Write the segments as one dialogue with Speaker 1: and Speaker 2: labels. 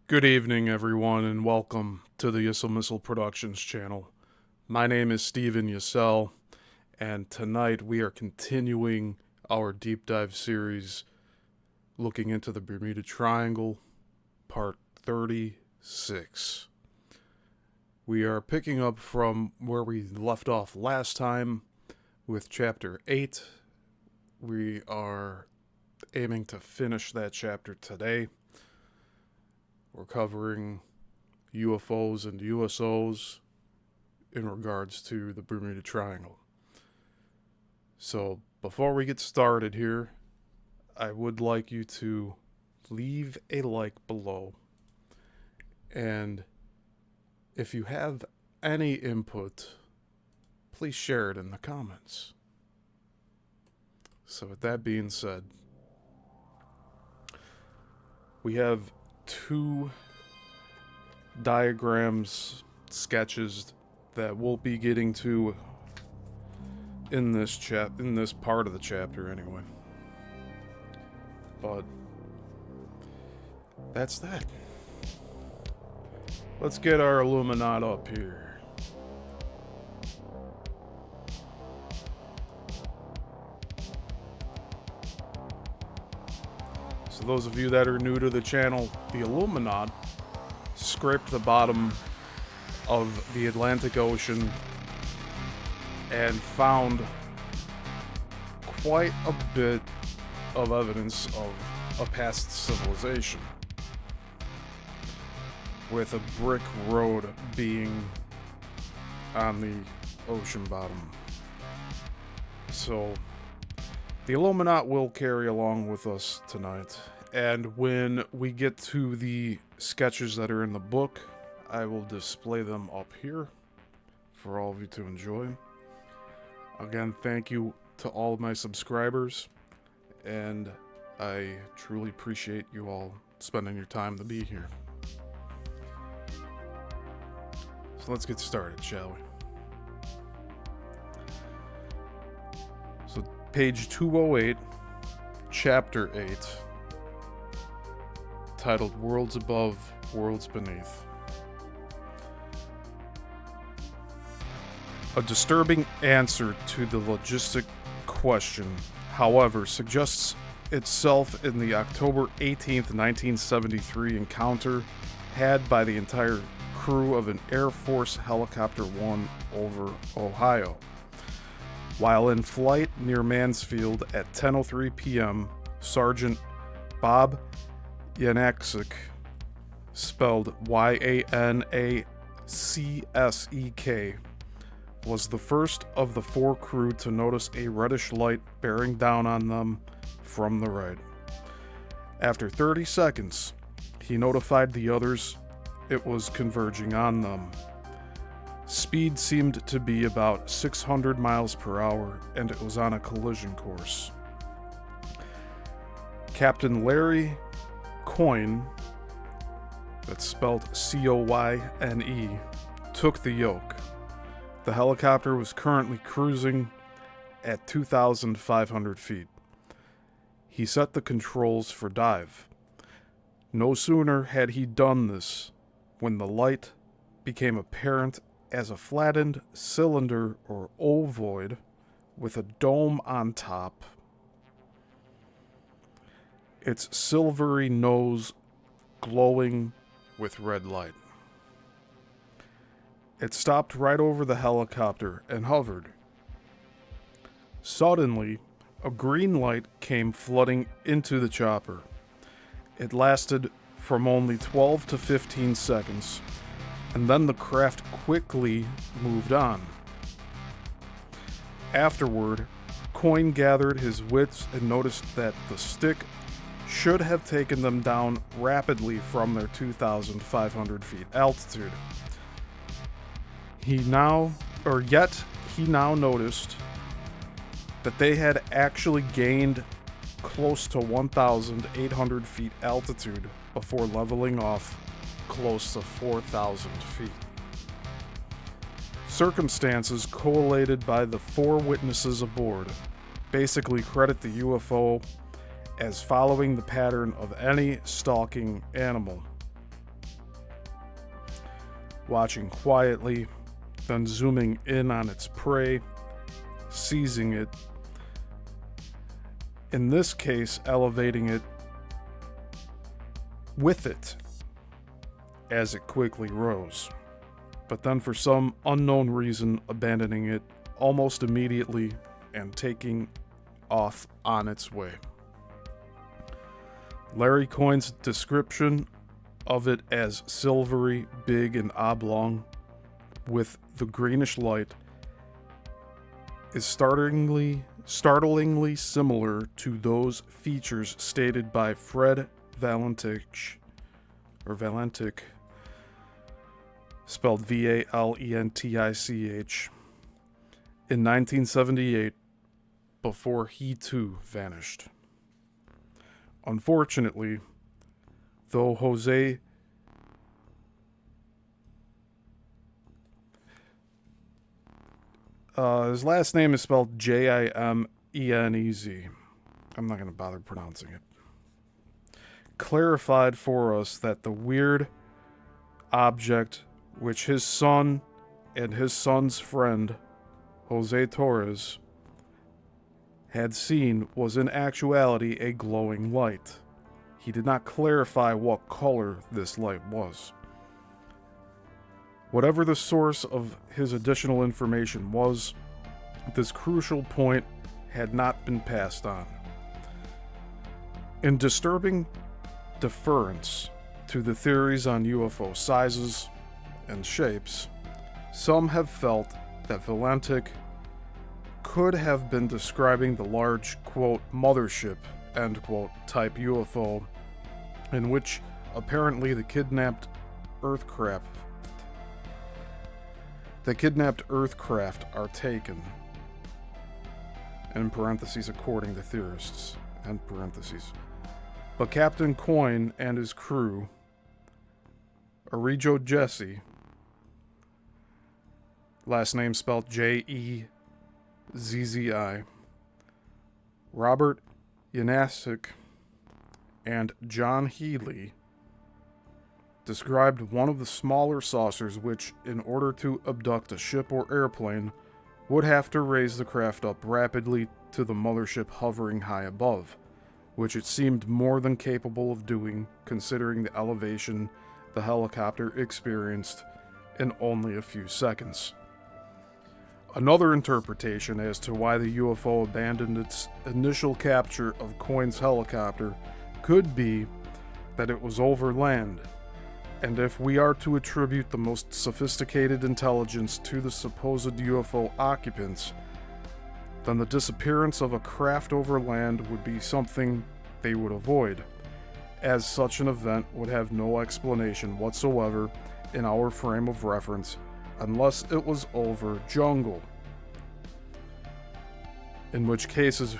Speaker 1: Good evening, everyone, and welcome to the Yissilmissil Productions channel. My name is Steven Yissil, and tonight we are continuing our deep dive series looking into the Bermuda Triangle, part 36. We are picking up from where we left off last time with chapter 8. We are aiming to finish that chapter today. We're covering UFOs and USOs in regards to the Bermuda Triangle. So, before we get started here, I would like you to leave a like below. And if you have any input, please share it in the comments. So, with that being said, we have two diagrams, sketches that we'll be getting to in this part of the chapter anyway. But that's that. Let's get our Illuminati up here. So those of you that are new to the channel, the Illuminati scraped the bottom of the Atlantic Ocean and found quite a bit of evidence of a past civilization, with a brick road being on the ocean bottom. So the Illuminati will carry along with us tonight, and when we get to the sketches that are in the book, I will display them up here for all of you to enjoy. Again, thank you to all of my subscribers, and I truly appreciate you all spending your time to be here. So let's get started, shall we? Page 208, Chapter 8, titled Worlds Above, Worlds Beneath. A disturbing answer to the logistic question, however, suggests itself in the October 18th, 1973 encounter had by the entire crew of an Air Force Helicopter 1 over Ohio. While in flight near Mansfield at 10:03 p.m., Sergeant Bob Yanacsek, spelled Yanacsek, was the first of the four crew to notice a reddish light bearing down on them from the right. After 30 seconds, he notified the others it was converging on them. Speed seemed to be about 600 miles per hour, and it was on a collision course. Captain Larry Coyne, that's spelled Coyne, took the yoke. The helicopter was currently cruising at 2,500 feet. He set the controls for dive. No sooner had he done this when the light became apparent as a flattened cylinder or ovoid with a dome on top. Its silvery nose glowing with red light. It stopped right over the helicopter and hovered. Suddenly, a green light came flooding into the chopper. It lasted from only 12 to 15 seconds, and then the craft quickly moved on. Afterward, Coyne gathered his wits and noticed that the stick should have taken them down rapidly from their 2,500 feet altitude. He now noticed that they had actually gained close to 1,800 feet altitude before leveling off close to 4,000 feet. Circumstances collated by the 4 witnesses aboard basically credit the UFO as following the pattern of any stalking animal. Watching quietly, then zooming in on its prey, seizing it, in this case elevating it with it as it quickly rose, but then for some unknown reason abandoning it almost immediately and taking off on its way. Larry Coyne's description of it as silvery, big, and oblong with the greenish light is startlingly similar to those features stated by Fred Valentich, spelled Valentich, in 1978, before he too vanished. Unfortunately, though Jose his last name is spelled Jimenez. I'm not going to bother pronouncing it. Clarified for us that the weird object which his son and his son's friend, Jose Torres, had seen was in actuality a glowing light. He did not clarify what color this light was. Whatever the source of his additional information was, this crucial point had not been passed on. In disturbing deference to the theories on UFO sizes and shapes, some have felt that Valentich could have been describing the large, quote, mothership, end quote, type UFO in which apparently the kidnapped Earthcraft are taken, in parentheses according to theorists, end parentheses. But Captain Coyne and his crew, Arijo Jesse, last name spelled Jezzi, Robert Yanasik, and John Healy, described one of the smaller saucers which, in order to abduct a ship or airplane, would have to raise the craft up rapidly to the mothership hovering high above, which it seemed more than capable of doing considering the elevation the helicopter experienced in only a few seconds. Another interpretation as to why the UFO abandoned its initial capture of Coyne's helicopter could be that it was over land, and if we are to attribute the most sophisticated intelligence to the supposed UFO occupants, then the disappearance of a craft over land would be something they would avoid, as such an event would have no explanation whatsoever in our frame of reference unless it was over jungle, in which cases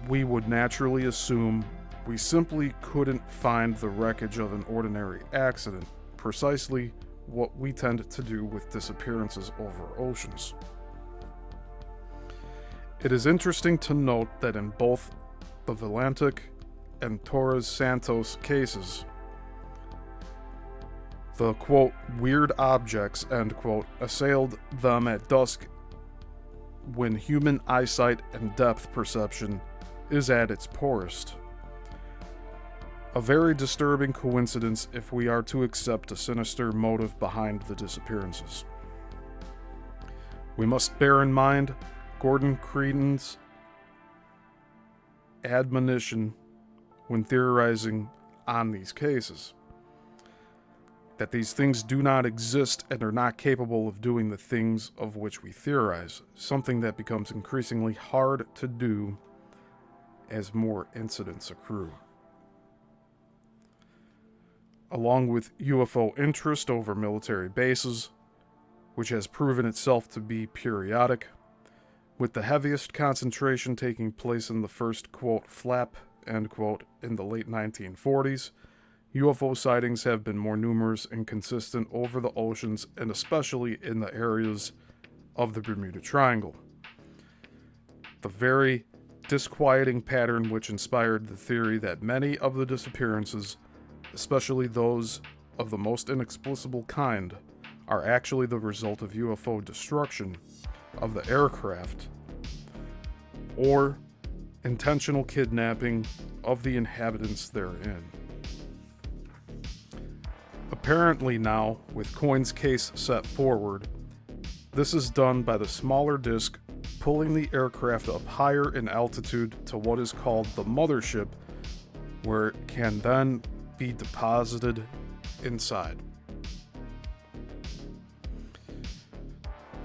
Speaker 1: we would naturally assume we simply couldn't find the wreckage of an ordinary accident, precisely what we tend to do with disappearances over oceans. It is interesting to note that in both the Valentich and Torres Santos cases, the, quote, weird objects, end quote, assailed them at dusk when human eyesight and depth perception is at its poorest. A very disturbing coincidence if we are to accept a sinister motive behind the disappearances. We must bear in mind Gordon Creighton's admonition when theorizing on these cases, that these things do not exist and are not capable of doing the things of which we theorize, something that becomes increasingly hard to do as more incidents accrue. Along with UFO interest over military bases, which has proven itself to be periodic, with the heaviest concentration taking place in the first, quote, flap, end quote, in the late 1940s. UFO sightings have been more numerous and consistent over the oceans, and especially in the areas of the Bermuda Triangle. The very disquieting pattern which inspired the theory that many of the disappearances, especially those of the most inexplicable kind, are actually the result of UFO destruction of the aircraft or intentional kidnapping of the inhabitants therein. Apparently now, with Coin's case set forward, this is done by the smaller disk pulling the aircraft up higher in altitude to what is called the mothership, where it can then be deposited inside.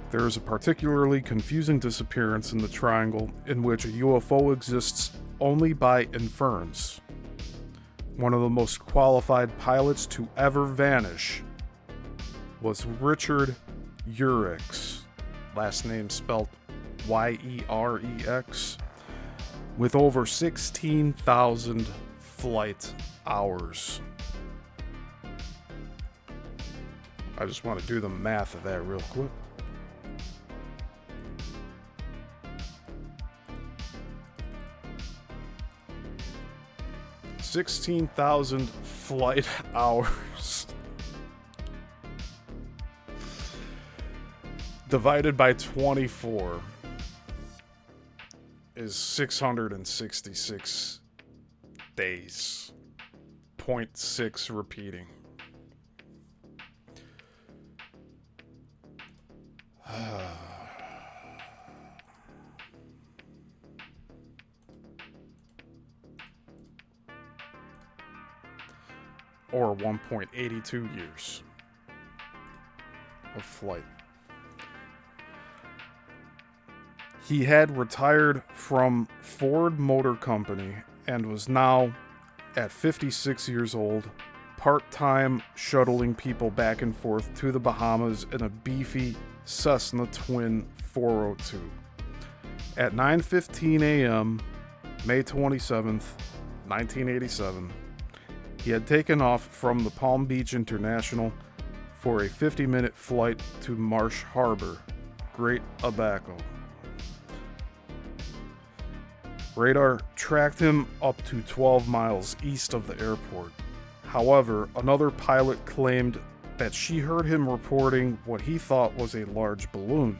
Speaker 1: There is a particularly confusing disappearance in the triangle in which a UFO exists only by inference. One of the most qualified pilots to ever vanish was Richard Yerex, last name spelled Yerex, with over 16,000 flight hours. I just want to do the math of that real quick. $16,000 flight hours divided by 24 is 666 days. 0.6 repeating. Or 1.82 years of flight. He had retired from Ford Motor Company and was now, at 56 years old, part-time shuttling people back and forth to the Bahamas in a beefy Cessna Twin 402. At 9:15 a.m., May 27th, 1987, he had taken off from the Palm Beach International for a 50-minute flight to Marsh Harbor, Great Abaco. Radar tracked him up to 12 miles east of the airport. However, another pilot claimed that she heard him reporting what he thought was a large balloon,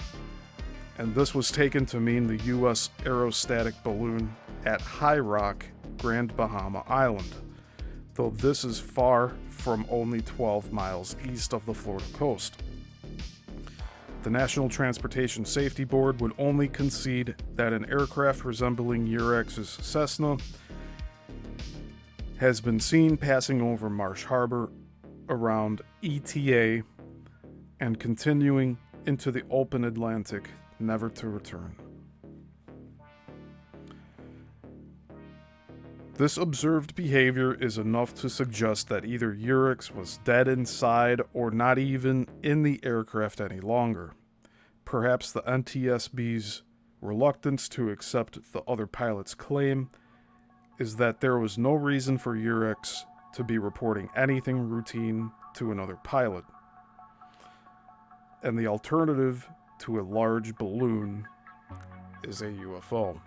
Speaker 1: and this was taken to mean the U.S. aerostatic balloon at High Rock, Grand Bahama Island, though this is far from only 12 miles east of the Florida coast. The National Transportation Safety Board would only concede that an aircraft resembling Yerex's Cessna has been seen passing over Marsh Harbor around ETA and continuing into the open Atlantic, never to return. This observed behavior is enough to suggest that either Yerex was dead inside or not even in the aircraft any longer. Perhaps the NTSB's reluctance to accept the other pilot's claim is that there was no reason for Yerex to be reporting anything routine to another pilot, and the alternative to a large balloon is a UFO.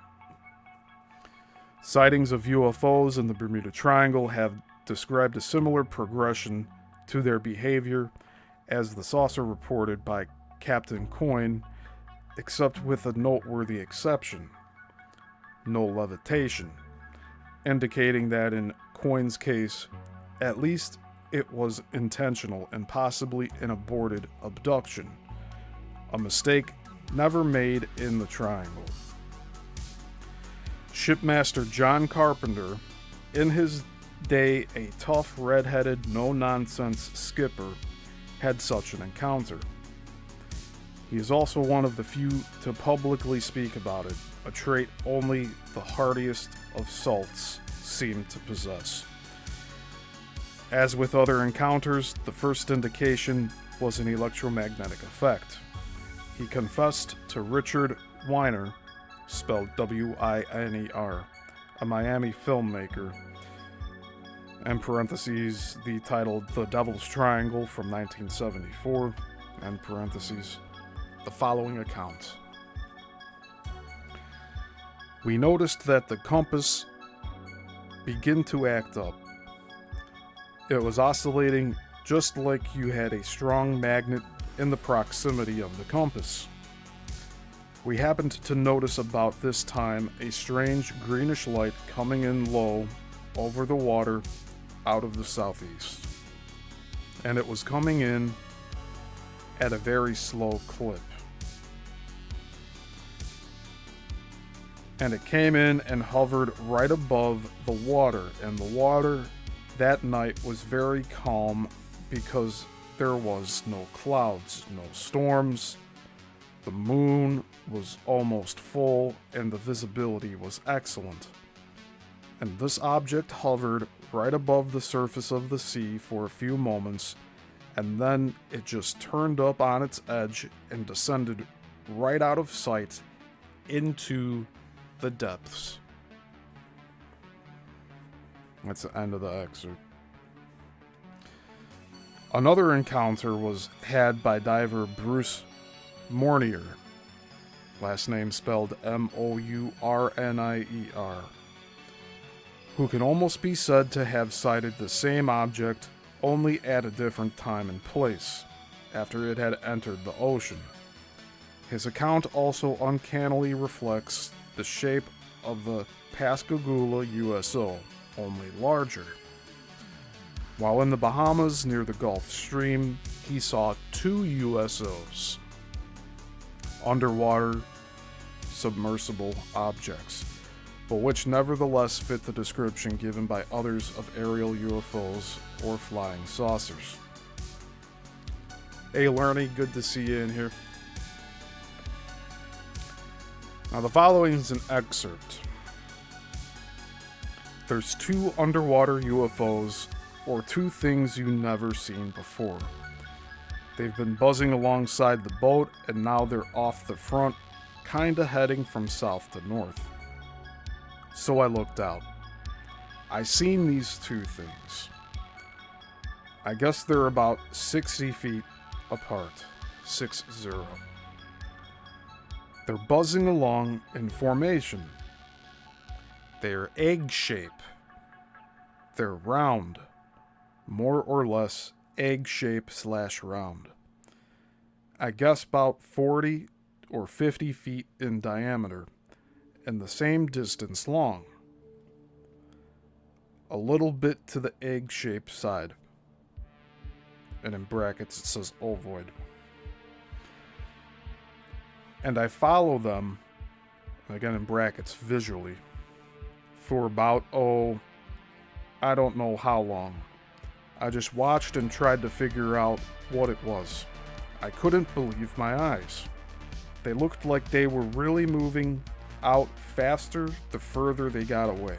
Speaker 1: Sightings of UFOs in the Bermuda Triangle have described a similar progression to their behavior as the saucer reported by Captain Coin, except with a noteworthy exception: no levitation, indicating that in Coin's case, at least it was intentional and possibly an aborted abduction, a mistake never made in the triangle. Shipmaster John Carpenter, in his day a tough, red-headed, no-nonsense skipper, had such an encounter. He is also one of the few to publicly speak about it, a trait only the hardiest of salts seem to possess. As with other encounters, the first indication was an electromagnetic effect. He confessed to Richard Weiner, spelled W-I-N-E-R, a Miami filmmaker, in parentheses, the title The Devil's Triangle from 1974, end parentheses, the following account. We noticed that the compass began to act up. It was oscillating just like you had a strong magnet in the proximity of the compass. We happened to notice about this time a strange greenish light coming in low over the water out of the southeast. And it was coming in at a very slow clip. And it came in and hovered right above the water, and the water that night was very calm because there was no clouds, no storms. The moon was almost full and the visibility was excellent. And this object hovered right above the surface of the sea for a few moments, and then it just turned up on its edge and descended right out of sight into the depths. That's the end of the excerpt. Another encounter was had by diver Bruce Mornier, last name spelled M-O-U-R-N-I-E-R, who can almost be said to have sighted the same object only at a different time and place, after it had entered the ocean. His account also uncannily reflects the shape of the Pascagoula USO, only larger. While in the Bahamas near the Gulf Stream, he saw two USOs, underwater submersible objects, but which nevertheless fit the description given by others of aerial UFOs or flying saucers. Hey Lerny, good to see you in here. Now the following is an excerpt. There's two underwater UFOs, or two things you've never seen before. They've been buzzing alongside the boat, and now they're off the front, kinda heading from south to north. So I looked out. I seen these two things. I guess they're about 60 feet apart. 60. They're buzzing along in formation. They're egg shape. They're round. More or less egg shape / round. I guess about 40 or 50 feet in diameter and the same distance long. A little bit to the egg shaped side. And in brackets it says ovoid. And I follow them, again in brackets, visually, for about, I don't know how long. I just watched and tried to figure out what it was. I couldn't believe my eyes. They looked like they were really moving out faster the further they got away.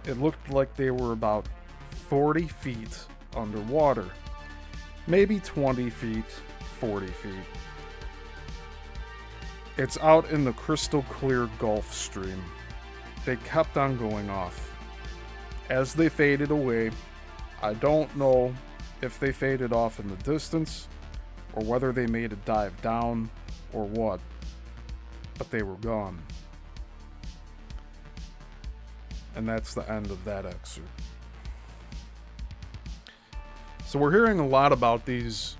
Speaker 1: It looked like they were about 40 feet underwater. Maybe 20 feet, 40 feet. It's out in the crystal clear Gulf Stream. They kept on going off. As they faded away, I don't know if they faded off in the distance or whether they made a dive down or what, but they were gone. And that's the end of that excerpt. So we're hearing a lot about these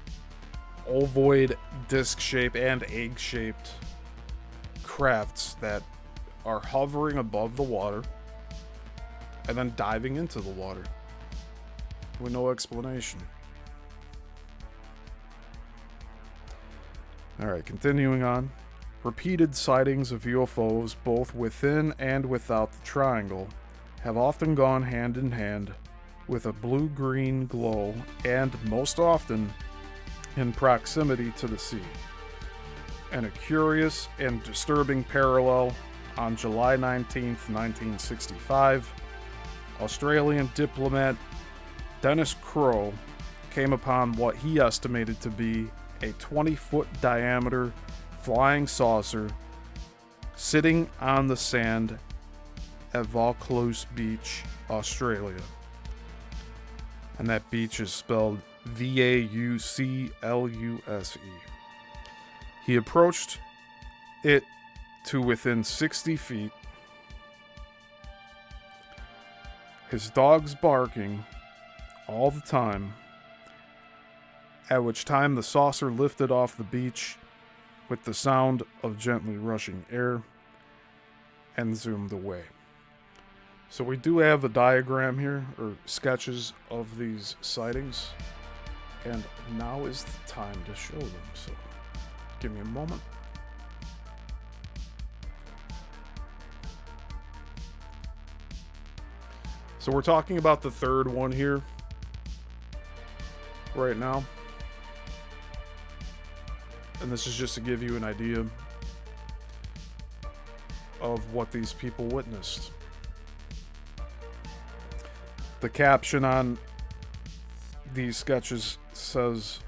Speaker 1: ovoid, disc-shaped, and egg-shaped crafts that are hovering above the water and then diving into the water with no explanation. Alright, continuing on. Repeated sightings of UFOs, both within and without the triangle, have often gone hand in hand with a blue-green glow and, most often, in proximity to the sea. And a curious and disturbing parallel, on July 19th, 1965, Australian diplomat Dennis Crowe came upon what he estimated to be a 20-foot diameter flying saucer sitting on the sand at Vaucluse Beach, Australia. And that beach is spelled Vaucluse. He approached it to within 60 feet. His dogs barking all the time, at which time the saucer lifted off the beach with the sound of gently rushing air and zoomed away. So we do have a diagram here, or sketches of these sightings, and now is the time to show them. So give me a moment. So we're talking about the third one here right now. And this is just to give you an idea of what these people witnessed. The caption on these sketches says,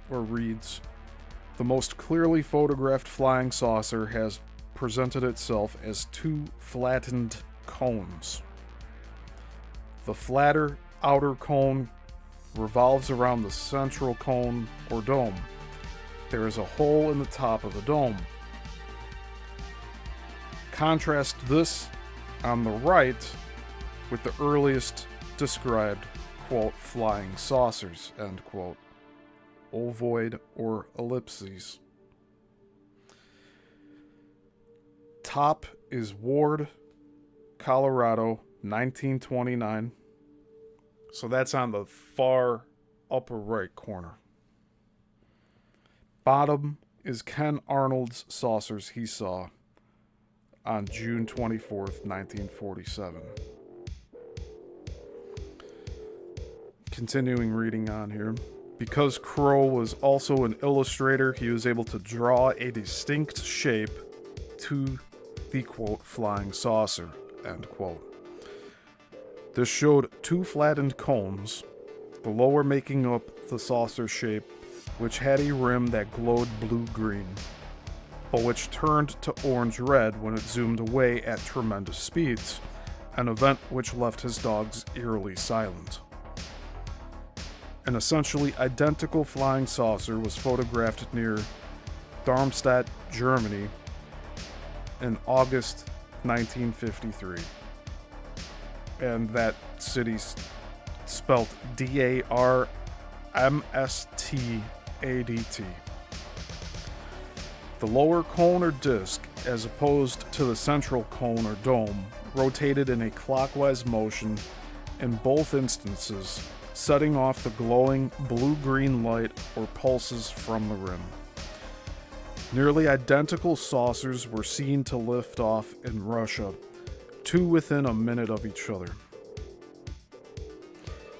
Speaker 1: or reads, "The most clearly photographed flying saucer has presented itself as two flattened cones. The flatter outer cone revolves around the central cone or dome. There is a hole in the top of the dome. Contrast this on the right with the earliest described, quote, flying saucers, end quote, ovoid or ellipses. Top is Ward, Colorado, 1929. So that's on the far upper right corner. Bottom is Ken Arnold's saucers he saw on June 24th, 1947. Continuing reading on here. Because Crow was also an illustrator, he was able to draw a distinct shape to the, quote, flying saucer, end quote. This showed two flattened cones, the lower making up the saucer shape, which had a rim that glowed blue-green, but which turned to orange-red when it zoomed away at tremendous speeds, an event which left his dogs eerily silent. An essentially identical flying saucer was photographed near Darmstadt, Germany in August 1953. And that city's spelt Darmstadt. The lower cone or disc, as opposed to the central cone or dome, rotated in a clockwise motion in both instances, setting off the glowing blue-green light or pulses from the rim. Nearly identical saucers were seen to lift off in Russia, two within a minute of each other.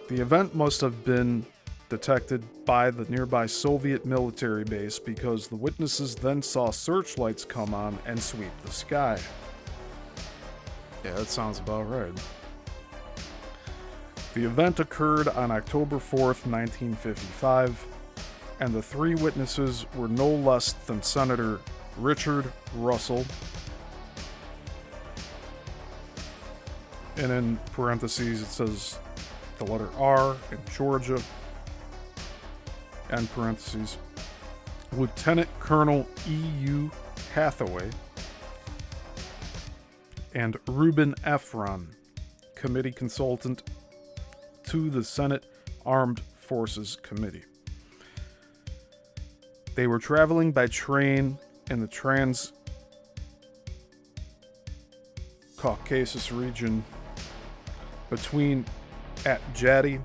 Speaker 1: The event must have been detected by the nearby Soviet military base because the witnesses then saw searchlights come on and sweep the sky. Yeah, that sounds about right. The event occurred on October 4th, 1955, and the three witnesses were no less than Senator Richard Russell, and in parentheses it says the letter R in Georgia, end parentheses, Lieutenant Colonel E.U. Hathaway, and Reuben Efron, committee consultant to the Senate Armed Forces Committee. They were traveling by train in the Trans-Caucasus region between Atjadi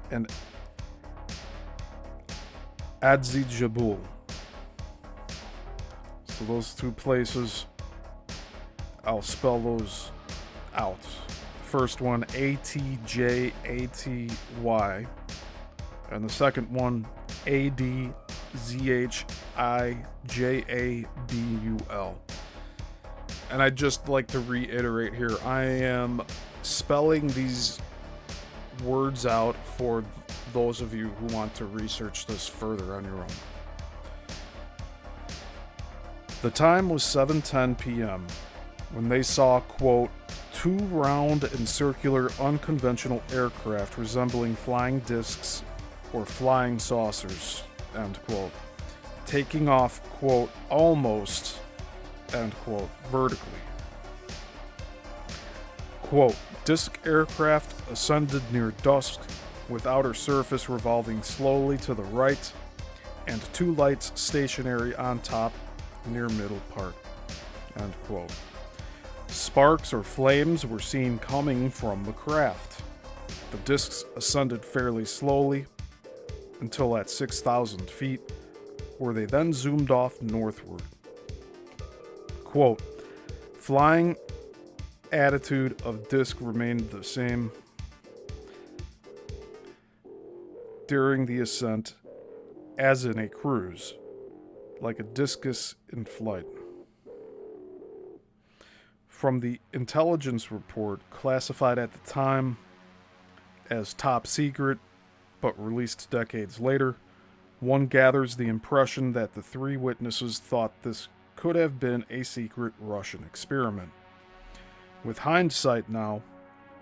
Speaker 1: and Adzijabul. So those two places, I'll spell those out. First one, A-T-J-A-T-Y, and the second one, A-D-Z-H-I-J-A-B-U-L. And I'd just like to reiterate here, I am spelling these words out for those of you who want to research this further on your own. The time was 7:10 p.m. when they saw, quote, two round and circular unconventional aircraft resembling flying discs or flying saucers, end quote, taking off, quote, almost, end quote, vertically. Quote, disc aircraft ascended near dusk with outer surface revolving slowly to the right and two lights stationary on top near middle part, end quote. Sparks or flames were seen coming from the craft. The discs ascended fairly slowly until at 6,000 feet, where they then zoomed off northward. Quote, flying attitude of disc remained the same during the ascent as in a cruise, like a discus in flight. From the intelligence report classified at the time as top secret, but released decades later, one gathers the impression that the three witnesses thought this could have been a secret Russian experiment. With hindsight now,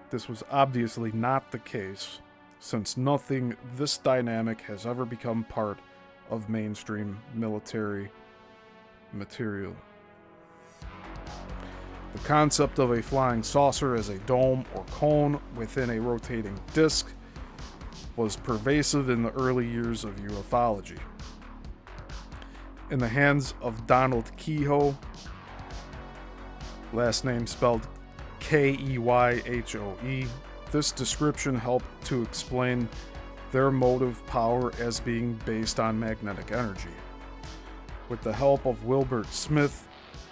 Speaker 1: this was obviously not the case, since nothing this dynamic has ever become part of mainstream military material. The concept of a flying saucer as a dome or cone within a rotating disc was pervasive in the early years of ufology. In the hands of Donald Keyhoe, last name spelled Keyhoe, this description helped to explain their motive power as being based on magnetic energy. With the help of Wilbert Smith,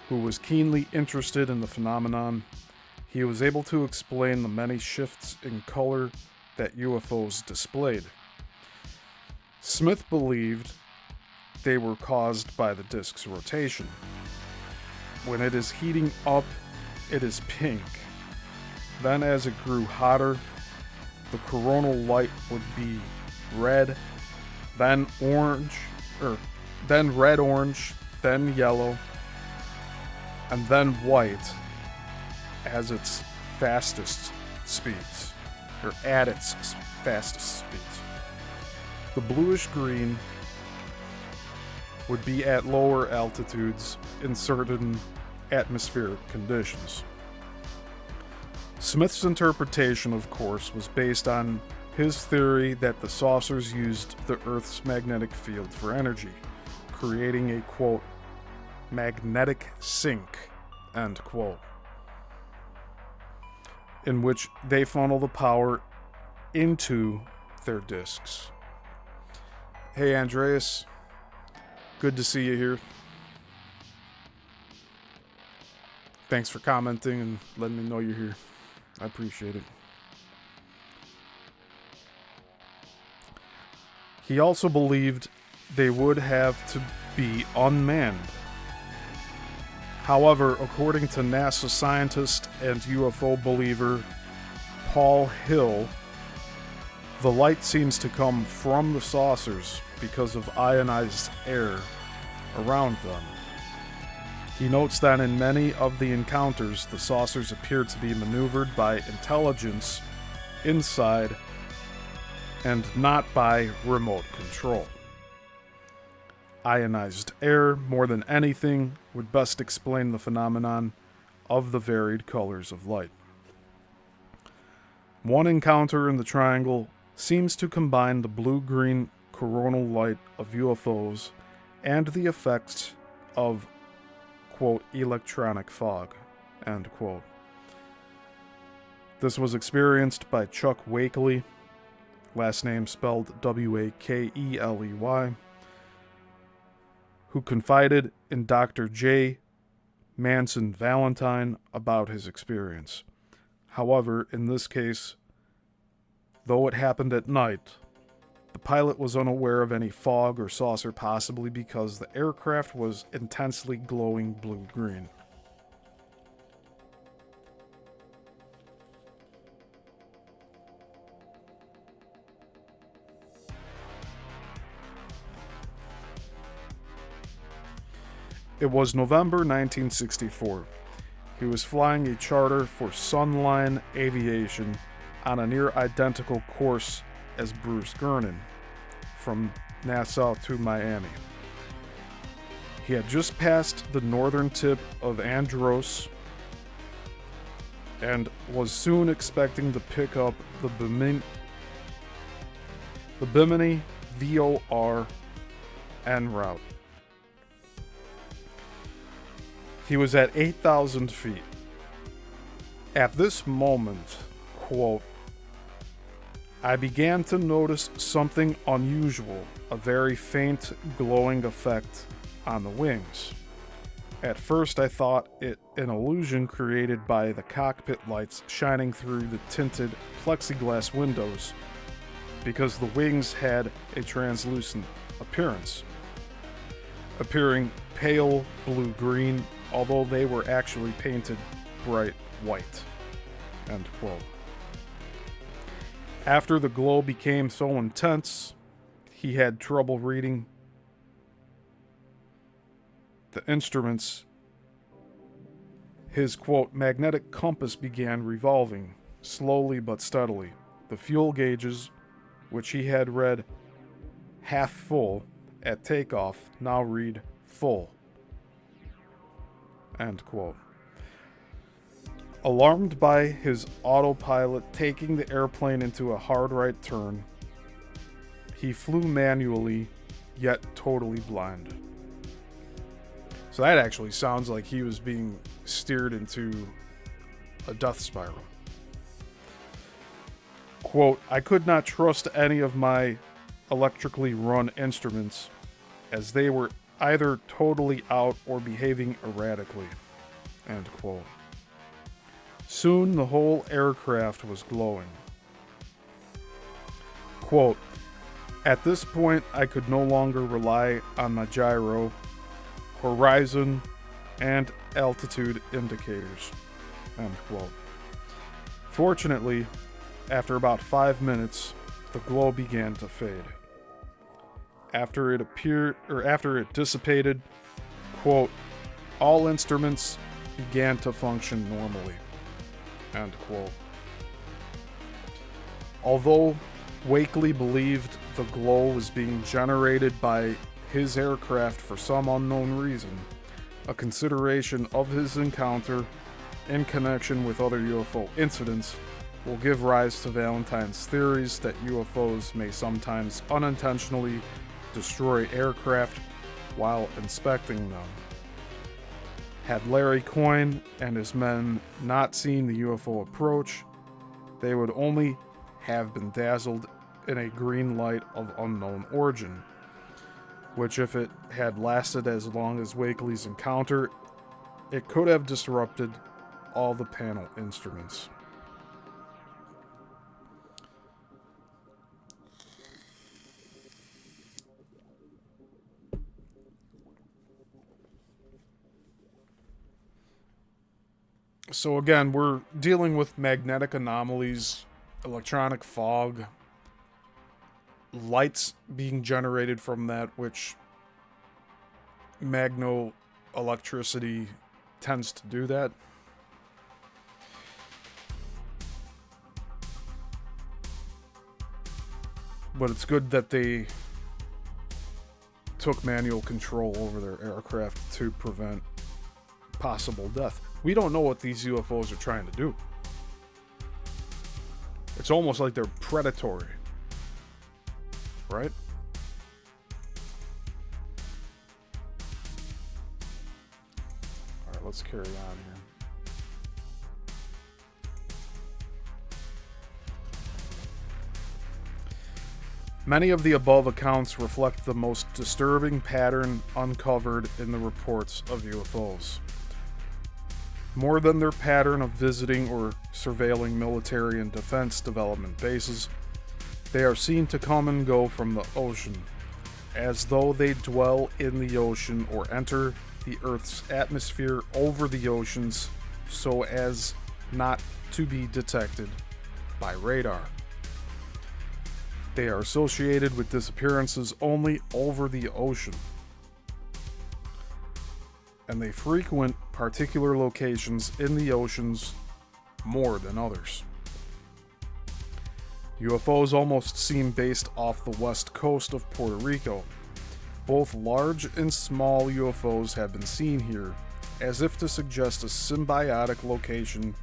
Speaker 1: who was keenly interested in the phenomenon, he was able to explain the many shifts in color that UFOs displayed. Smith believed they were caused by the disk's rotation. When it is heating up, it is pink. Then as it grew hotter, the coronal light would be red, then red-orange, then yellow, and then white as its fastest speeds, or at its fastest speeds. The bluish green would be at lower altitudes in certain atmospheric conditions. Smith's interpretation, of course, was based on his theory that the saucers used the Earth's magnetic field for energy, creating a, quote, magnetic sink, end quote, in which they funnel the power into their discs. Hey, Andreas. Good to see you here. Thanks for commenting and letting me know you're here. I appreciate it. He also believed they would have to be unmanned. However, according to NASA scientist and UFO believer Paul Hill, the light seems to come from the saucers because of ionized air around them. He notes that in many of the encounters, the saucers appear to be maneuvered by intelligence inside and not by remote control. Ionized air, more than anything, would best explain the phenomenon of the varied colors of light. One encounter in the triangle seems to combine the blue-green coronal light of UFOs and the effects of, quote, electronic fog, end quote. This was experienced by Chuck Wakely, last name spelled Wakeley, who confided in Dr. J. Manson Valentine about his experience. However, in this case, though it happened at night, the pilot was unaware of any fog or saucer, possibly because the aircraft was intensely glowing blue-green. It was November 1964. He was flying a charter for Sunline Aviation on a near-identical course as Bruce Gernon, from Nassau to Miami. He had just passed the northern tip of Andros and was soon expecting to pick up the Bimini VOR en route. He was at 8,000 feet. At this moment, quote, I began to notice something unusual, a very faint glowing effect on the wings. At first I thought it an illusion created by the cockpit lights shining through the tinted plexiglass windows, because the wings had a translucent appearance, appearing pale blue-green, although they were actually painted bright white. End quote. After the glow became so intense, he had trouble reading the instruments. His, quote, magnetic compass began revolving, slowly but steadily. The fuel gauges, which he had read half full at takeoff, now read full. End quote. Alarmed by his autopilot taking the airplane into a hard right turn, he flew manually, yet totally blind. So that actually sounds like he was being steered into a death spiral. Quote, I could not trust any of my electrically run instruments, as they were either totally out or behaving erratically. End quote. Soon the whole aircraft was glowing. Quote, at this point I could no longer rely on my gyro, horizon, and altitude indicators. End quote. Fortunately, after about 5 minutes, the glow began to fade. After it dissipated, quote, all instruments began to function normally. End quote. Although Wakely believed the glow was being generated by his aircraft for some unknown reason, a consideration of his encounter in connection with other UFO incidents will give rise to Valentine's theories that UFOs may sometimes unintentionally destroy aircraft while inspecting them. Had Larry Coyne and his men not seen the UFO approach, they would only have been dazzled in a green light of unknown origin, which, if it had lasted as long as Wakely's encounter, it could have disrupted all the panel instruments. So again, we're dealing with magnetic anomalies, electronic fog, lights being generated from that, which magno-electricity tends to do that. But it's good that they took manual control over their aircraft to prevent possible death. We don't know what these UFOs are trying to do. It's almost like they're predatory. Right? Alright, let's carry on here. Many of the above accounts reflect the most disturbing pattern uncovered in the reports of UFOs. More than their pattern of visiting or surveilling military and defense development bases, they are seen to come and go from the ocean, as though they dwell in the ocean or enter the Earth's atmosphere over the oceans so as not to be detected by radar. They are associated with disappearances only over the ocean. and they frequent particular locations in the oceans more than others. UFOs almost seem based off the west coast of Puerto Rico. Both large and small UFOs have been seen here, as if to suggest a symbiotic location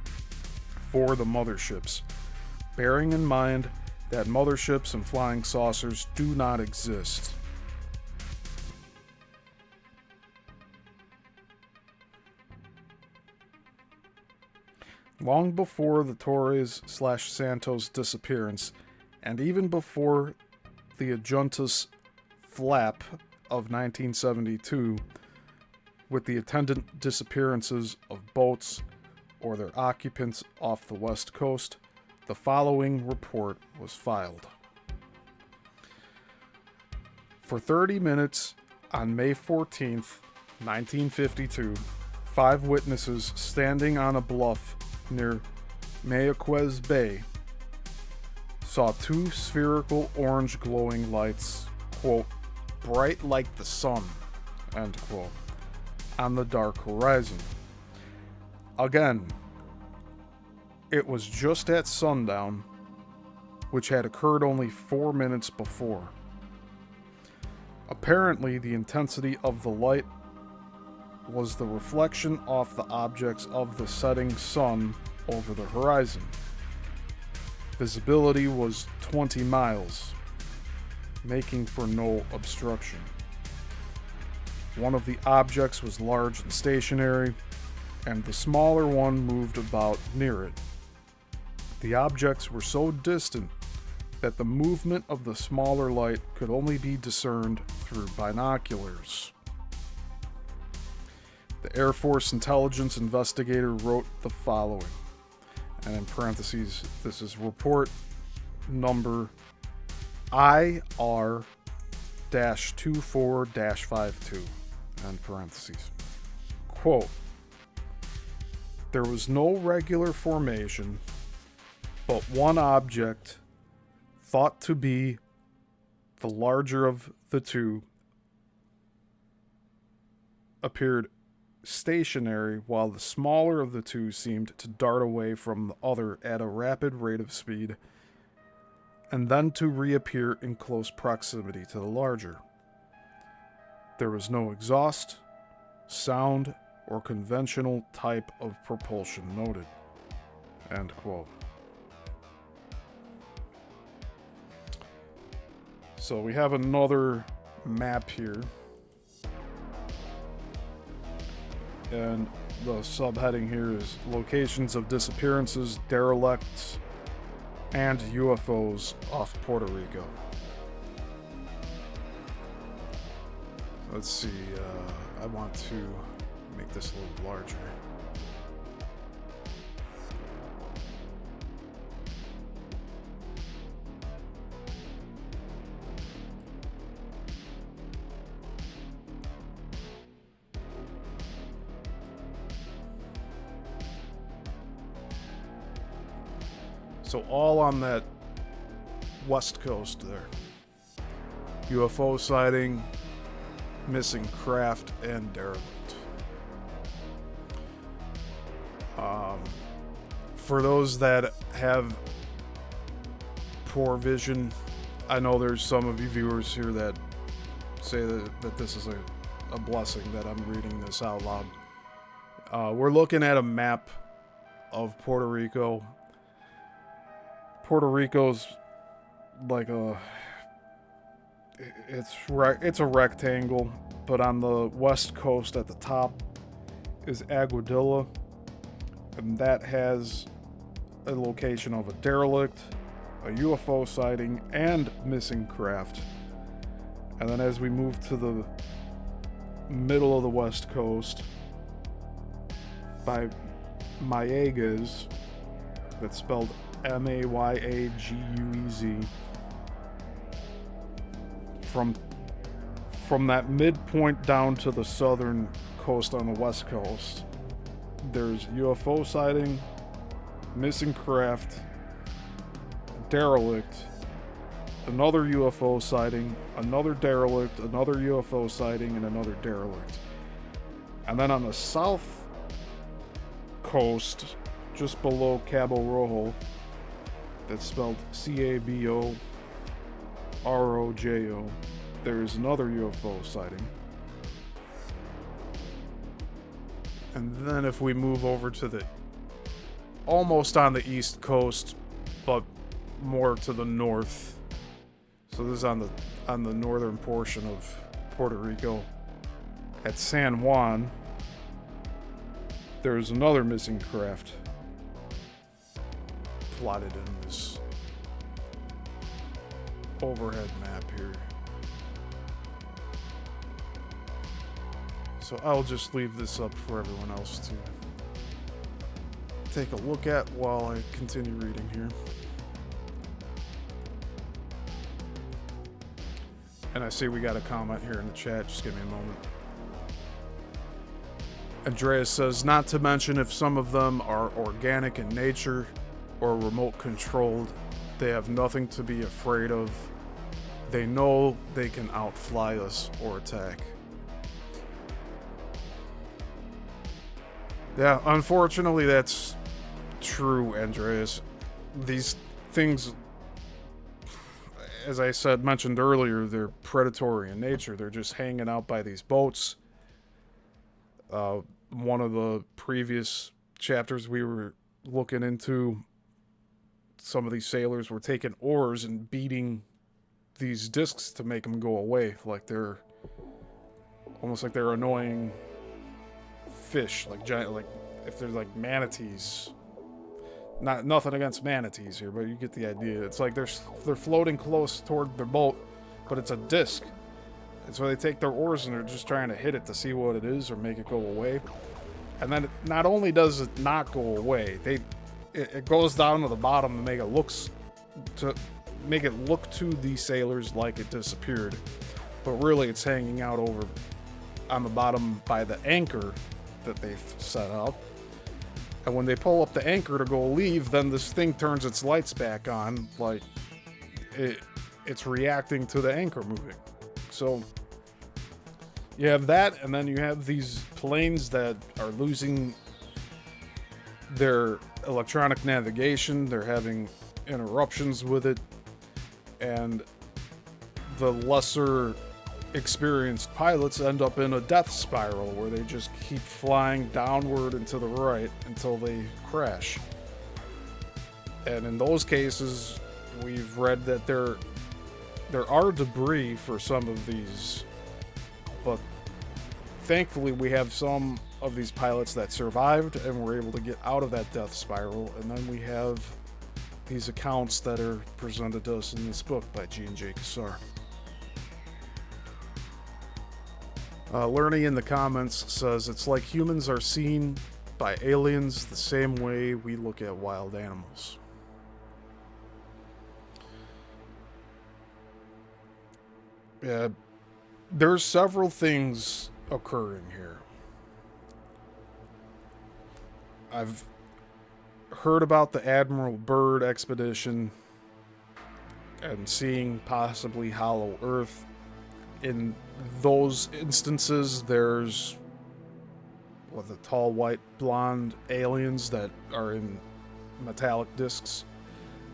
Speaker 1: for the motherships, bearing in mind that motherships and flying saucers do not exist. Long before the Torres/Santos disappearance, and even before the Adjuntas flap of 1972, with the attendant disappearances of boats or their occupants off the west coast, the following report was filed. For 30 minutes on May 14th, 1952, 5 witnesses standing on a bluff near Mayaquez Bay saw 2 spherical orange glowing lights, quote, bright like the sun, end quote, on the dark horizon. Again, it was just at sundown, which had occurred only 4 minutes before. Apparently, the intensity of the light was the reflection off the objects of the setting sun over the horizon. Visibility was 20 miles, making for no obstruction. One of the objects was large and stationary, and the smaller one moved about near it. The objects were so distant that the movement of the smaller light could only be discerned through binoculars. The Air Force intelligence investigator wrote the following, and in parentheses, this is report number IR-24-52, end parentheses. Quote, there was no regular formation, but one object, thought to be the larger of the two, appeared stationary while the smaller of the two seemed to dart away from the other at a rapid rate of speed and then to reappear in close proximity to the larger. There was no exhaust, sound, or conventional type of propulsion noted. End quote. So we have another map here. And the subheading here is locations of disappearances, derelicts, and UFOs off Puerto Rico. Let's see, I want to make this a little larger. So all on that west coast there. UFO sighting, missing craft, and derelict. For those that have poor vision, I know there's some of you viewers here that say that this is a blessing that I'm reading this out loud. We're looking at a map of Puerto Rico. Puerto Rico's like it's a rectangle, but on the west coast at the top is Aguadilla, and that has a location of a derelict, a UFO sighting, and missing craft. And then as we move to the middle of the west coast by Mayaguez, that's spelled Mayagguez. From that midpoint down to the southern coast on the west coast, there's UFO sighting, missing craft, derelict, another UFO sighting, another derelict, another UFO sighting, and another derelict. And then on the south coast, just below Cabo Rojo, that's spelled Caborojo, there's another UFO sighting. And then if we move over to the, almost on the east coast, but more to the north. So this is on the northern portion of Puerto Rico. At San Juan, there's another missing craft plotted in this overhead map here. So I'll just leave this up for everyone else to take a look at while I continue reading here. And I see we got a comment here in the chat. Just give me a moment. Andreas says, not to mention if some of them are organic in nature or remote controlled, they have nothing to be afraid of. They know they can outfly us or attack. Yeah, unfortunately that's true, Andreas. These things, as I mentioned earlier, they're predatory in nature. They're just hanging out by these boats. One of the previous chapters we were looking into, some of these sailors were taking oars and beating these discs to make them go away, like they're almost like they're annoying fish, like giant, like if there's like manatees. Nothing against manatees here, but you get the idea. It's like they're floating close toward their boat, but it's a disc. And so they take their oars and they're just trying to hit it to see what it is or make it go away. And then not only does it not go away, it goes down to the bottom to make it look to the sailors like it disappeared. But really it's hanging out over on the bottom by the anchor that they've set up. And when they pull up the anchor to go leave, then this thing turns its lights back on, like it's reacting to the anchor moving. So you have that, and then you have these planes that are losing their electronic navigation. They're having interruptions with it, and the lesser experienced pilots end up in a death spiral where they just keep flying downward and to the right until they crash. And in those cases, we've read that there are debris for some of these, but thankfully we have some of these pilots that survived and were able to get out of that death spiral. And then we have these accounts that are presented to us in this book by Gian J. Quasar. Lerny in the comments says, it's like humans are seen by aliens the same way we look at wild animals. Yeah, there's several things occurring here. I've heard about the Admiral Byrd expedition and seeing possibly Hollow Earth. In those instances, there's the tall, white, blonde aliens that are in metallic discs.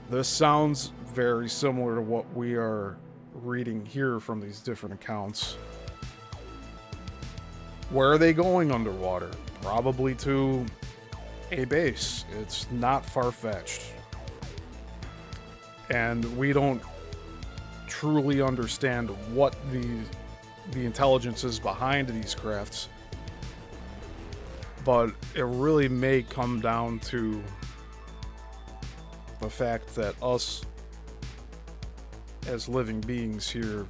Speaker 1: This sounds very similar to what we are reading here from these different accounts. Where are they going underwater? Probably to a base. It's not far-fetched. And we don't truly understand what the intelligence is behind these crafts, but it really may come down to the fact that us as living beings here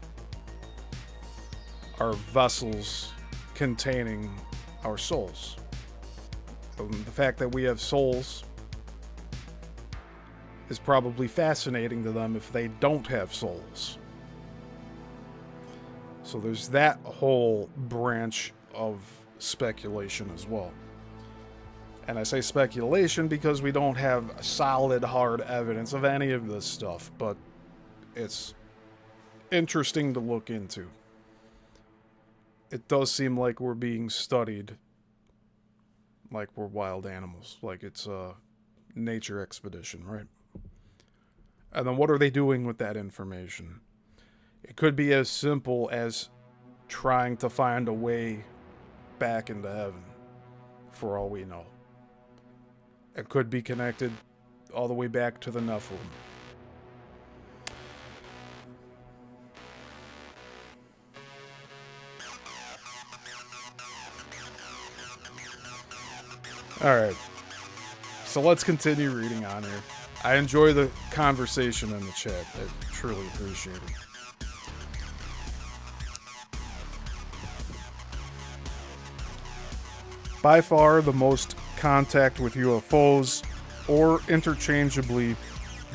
Speaker 1: are vessels containing our souls. The fact that we have souls is probably fascinating to them if they don't have souls. So there's that whole branch of speculation as well. And I say speculation because we don't have solid, hard evidence of any of this stuff, but it's interesting to look into. It does seem like we're being studied like we're wild animals, like it's a nature expedition, right? And then what are they doing with that information? It could be as simple as trying to find a way back into heaven, for all we know. It could be connected all the way back to the Nephilim. Alright, so let's continue reading on here. I enjoy the conversation in the chat. I truly appreciate it. By far the most contact with UFOs, or interchangeably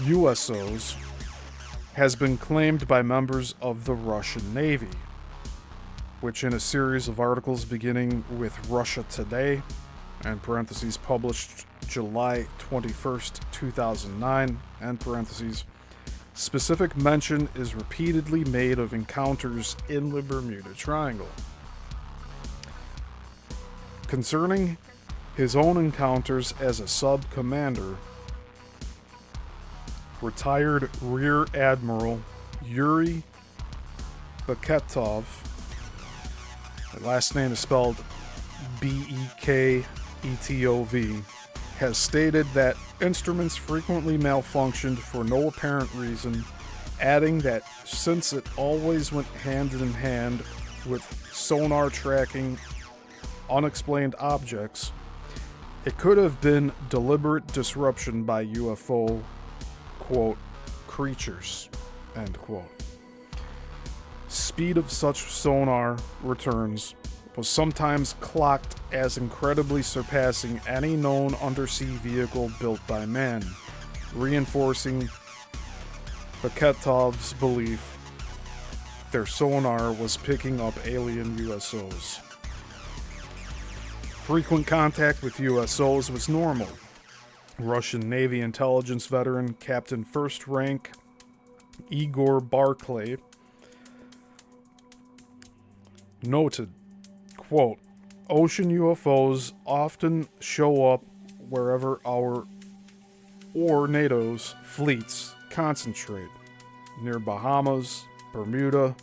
Speaker 1: USOs, has been claimed by members of the Russian Navy, which in a series of articles beginning with Russia Today, and parentheses published July 21st, 2009, end parentheses, specific mention is repeatedly made of encounters in the Bermuda Triangle. Concerning his own encounters as a sub-commander, retired Rear Admiral Yuri Beketov, the last name is spelled Beketov, has stated that instruments frequently malfunctioned for no apparent reason, adding that since it always went hand in hand with sonar tracking unexplained objects, it could have been deliberate disruption by UFO, quote, creatures, end quote. Speed of such sonar returns was sometimes clocked as incredibly surpassing any known undersea vehicle built by man, reinforcing Beketov's belief their sonar was picking up alien USOs. Frequent contact with USOs was normal. Russian Navy intelligence veteran Captain First Rank Igor Barclay noted, quote, ocean UFOs often show up wherever our or NATO's fleets concentrate, near Bahamas, Bermuda,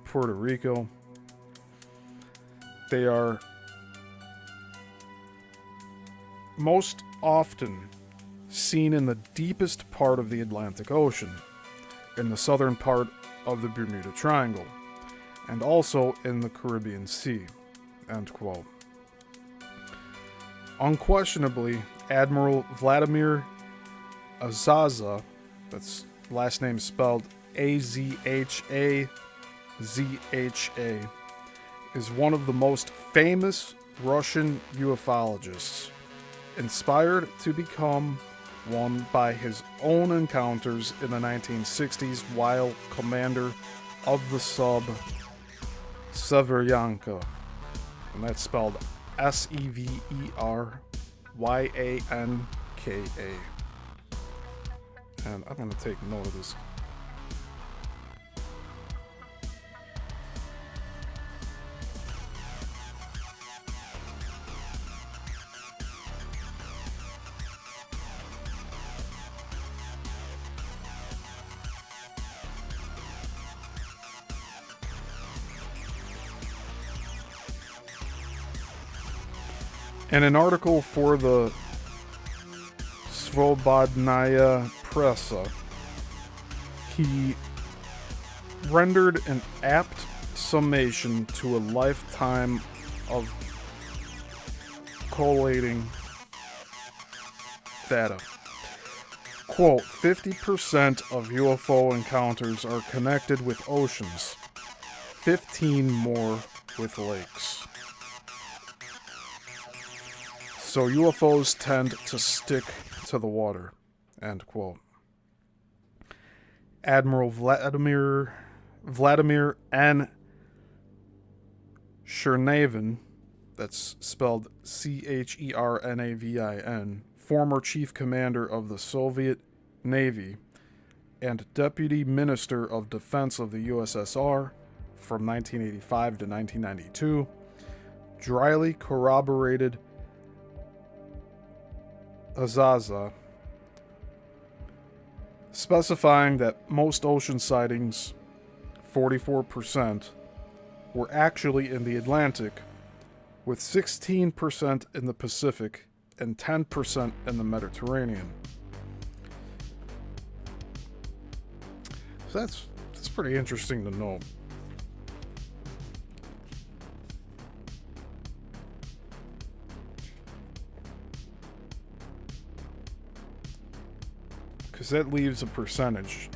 Speaker 1: Puerto Rico. They are most often seen in the deepest part of the Atlantic Ocean, in the southern part of the Bermuda Triangle, and also in the Caribbean Sea, end quote. Unquestionably, Admiral Vladimir Azaza, that's last name spelled Azhazha, is one of the most famous Russian ufologists, inspired to become one by his own encounters in the 1960s while commander of the sub Severyanka, and that's spelled Severyanka. And I'm going to take note of this. In an article for the Svobodnaya Pressa, he rendered an apt summation to a lifetime of collating data. Quote, 50% of UFO encounters are connected with oceans, 15 more with lakes. So UFOs tend to stick to the water, end quote. Admiral Vladimir N. Chernavin, that's spelled Chernavin, former chief commander of the Soviet Navy and deputy minister of defense of the USSR from 1985 to 1992, dryly corroborated Azaza, specifying that most ocean sightings, 44%, were actually in the Atlantic, with 16% in the Pacific and 10% in the Mediterranean. So that's pretty interesting to know. Because that leaves a percentage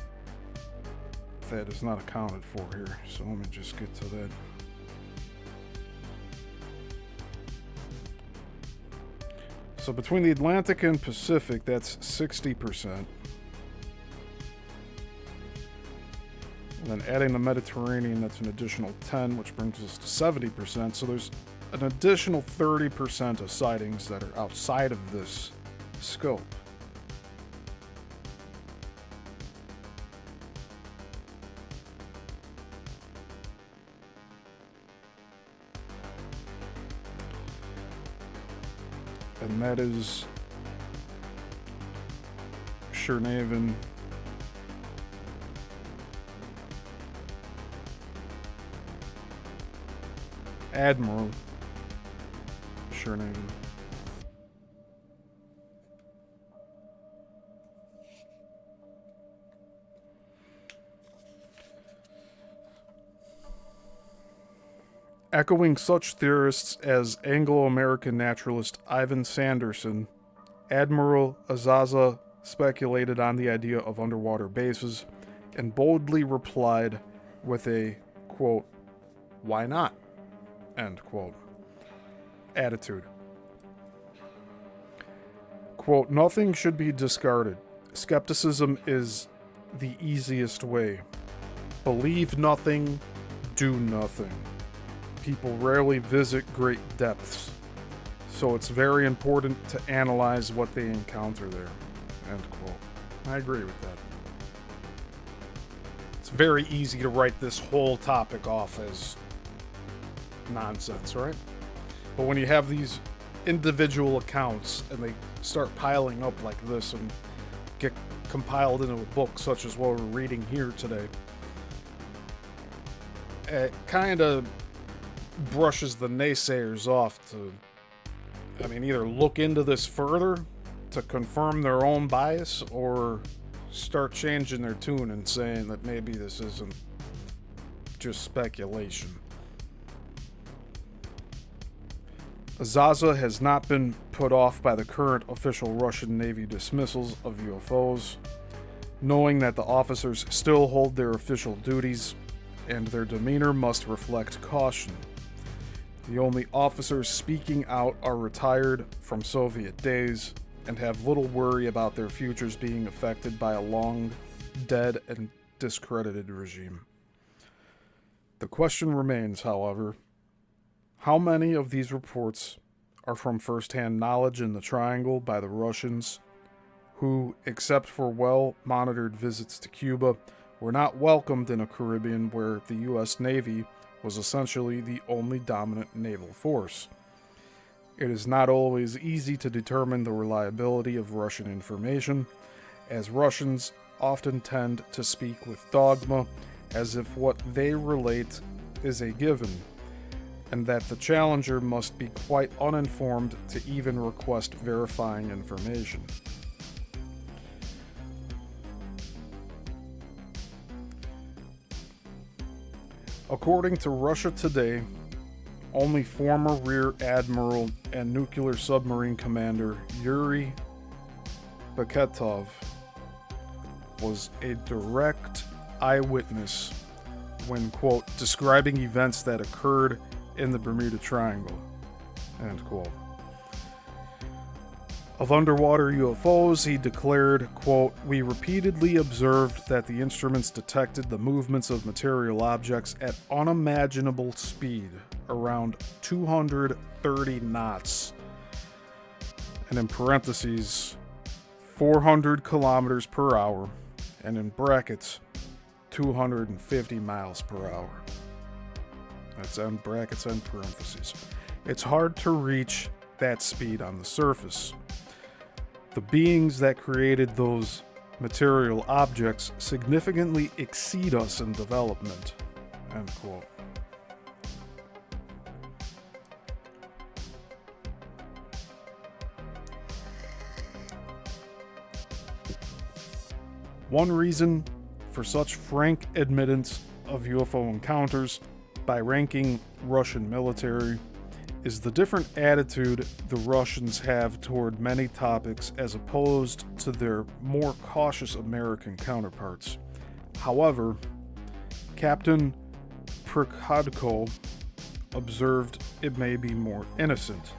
Speaker 1: that is not accounted for here. So let me just get to that. So between the Atlantic and Pacific, that's 60%. And then adding the Mediterranean, that's an additional 10, which brings us to 70%. So there's an additional 30% of sightings that are outside of this scope. And that is Shernaven, Admiral Shernaven. Echoing such theorists as Anglo-American naturalist Ivan Sanderson, Admiral Azaza speculated on the idea of underwater bases and boldly replied with a, quote, "Why not?" end quote, attitude. Quote, "Nothing should be discarded. Skepticism is the easiest way. Believe nothing, do nothing. People rarely visit great depths, so it's very important to analyze what they encounter there." End quote. I agree with that. It's very easy to write this whole topic off as nonsense, right? But when you have these individual accounts and they start piling up like this and get compiled into a book such as what we're reading here today, it kind of brushes the naysayers off to, either look into this further to confirm their own bias or start changing their tune and saying that maybe this isn't just speculation. Azaza has not been put off by the current official Russian Navy dismissals of UFOs, knowing that the officers still hold their official duties and their demeanor must reflect caution. The only officers speaking out are retired from Soviet days and have little worry about their futures being affected by a long dead and discredited regime. The question remains, however, how many of these reports are from first-hand knowledge in the Triangle by the Russians, who, except for well-monitored visits to Cuba, were not welcomed in a Caribbean where the U.S. Navy was essentially the only dominant naval force. It is not always easy to determine the reliability of Russian information, as Russians often tend to speak with dogma as if what they relate is a given, and that the challenger must be quite uninformed to even request verifying information. According to Russia Today, only former Rear Admiral and nuclear submarine commander Yuri Beketov was a direct eyewitness when, quote, describing events that occurred in the Bermuda Triangle, end quote. Of underwater UFOs, he declared, quote, "We repeatedly observed that the instruments detected the movements of material objects at unimaginable speed, around 230 knots, and in parentheses, 400 kilometers per hour, and in brackets, 250 miles per hour. That's end brackets and parentheses. It's hard to reach that speed on the surface. The beings that created those material objects significantly exceed us in development. End quote. One reason for such frank admittance of UFO encounters by ranking Russian military is the different attitude the Russians have toward many topics as opposed to their more cautious American counterparts. However, Captain Prikhodko observed it may be more innocent.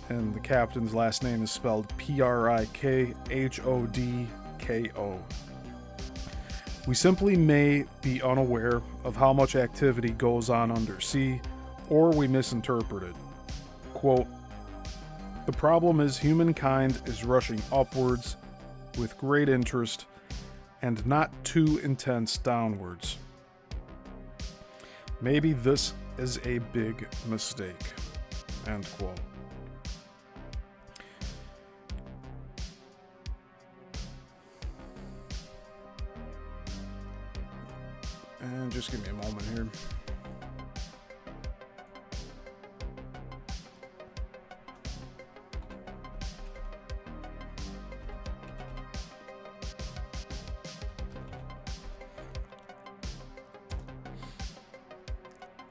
Speaker 1: And the captain's last name is spelled Prikhodko. We simply may be unaware of how much activity goes on undersea, or we misinterpret it. Quote, "The problem is humankind is rushing upwards with great interest and not too intense downwards. Maybe this is a big mistake." End quote. And just give me a moment here.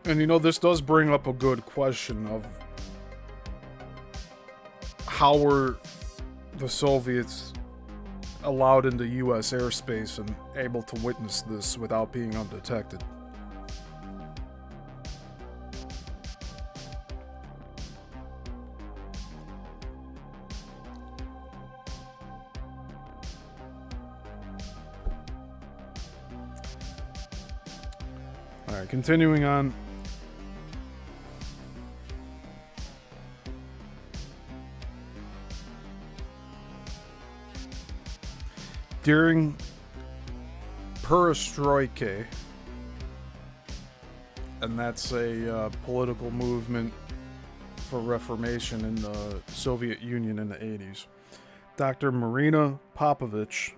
Speaker 1: And this does bring up a good question of how were the Soviets allowed into U.S. airspace and able to witness this without being undetected. Alright, continuing on. During Perestroika, and that's a political movement for reformation in the Soviet Union in the 80s, Dr. Marina Popovich,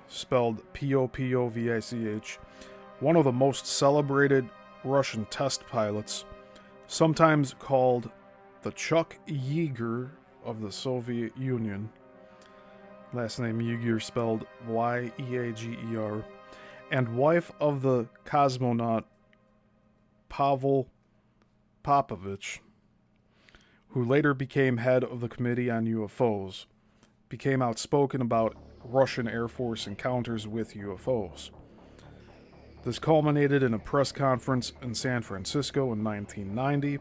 Speaker 1: spelled Popovich, one of the most celebrated Russian test pilots, sometimes called the Chuck Yeager of the Soviet Union, last name Yeager spelled Yeager, and wife of the cosmonaut Pavel Popovich, who later became head of the Committee on UFOs, became outspoken about Russian Air Force encounters with UFOs. This culminated in a press conference in San Francisco in 1990,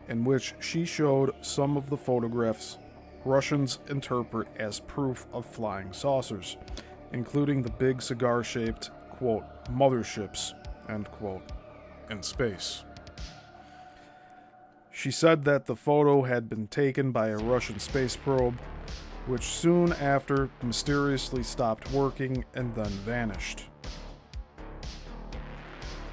Speaker 1: in which she showed some of the photographs Russians interpret as proof of flying saucers, including the big cigar-shaped, quote, motherships, end quote, in space. She said that the photo had been taken by a Russian space probe, which soon after mysteriously stopped working and then vanished.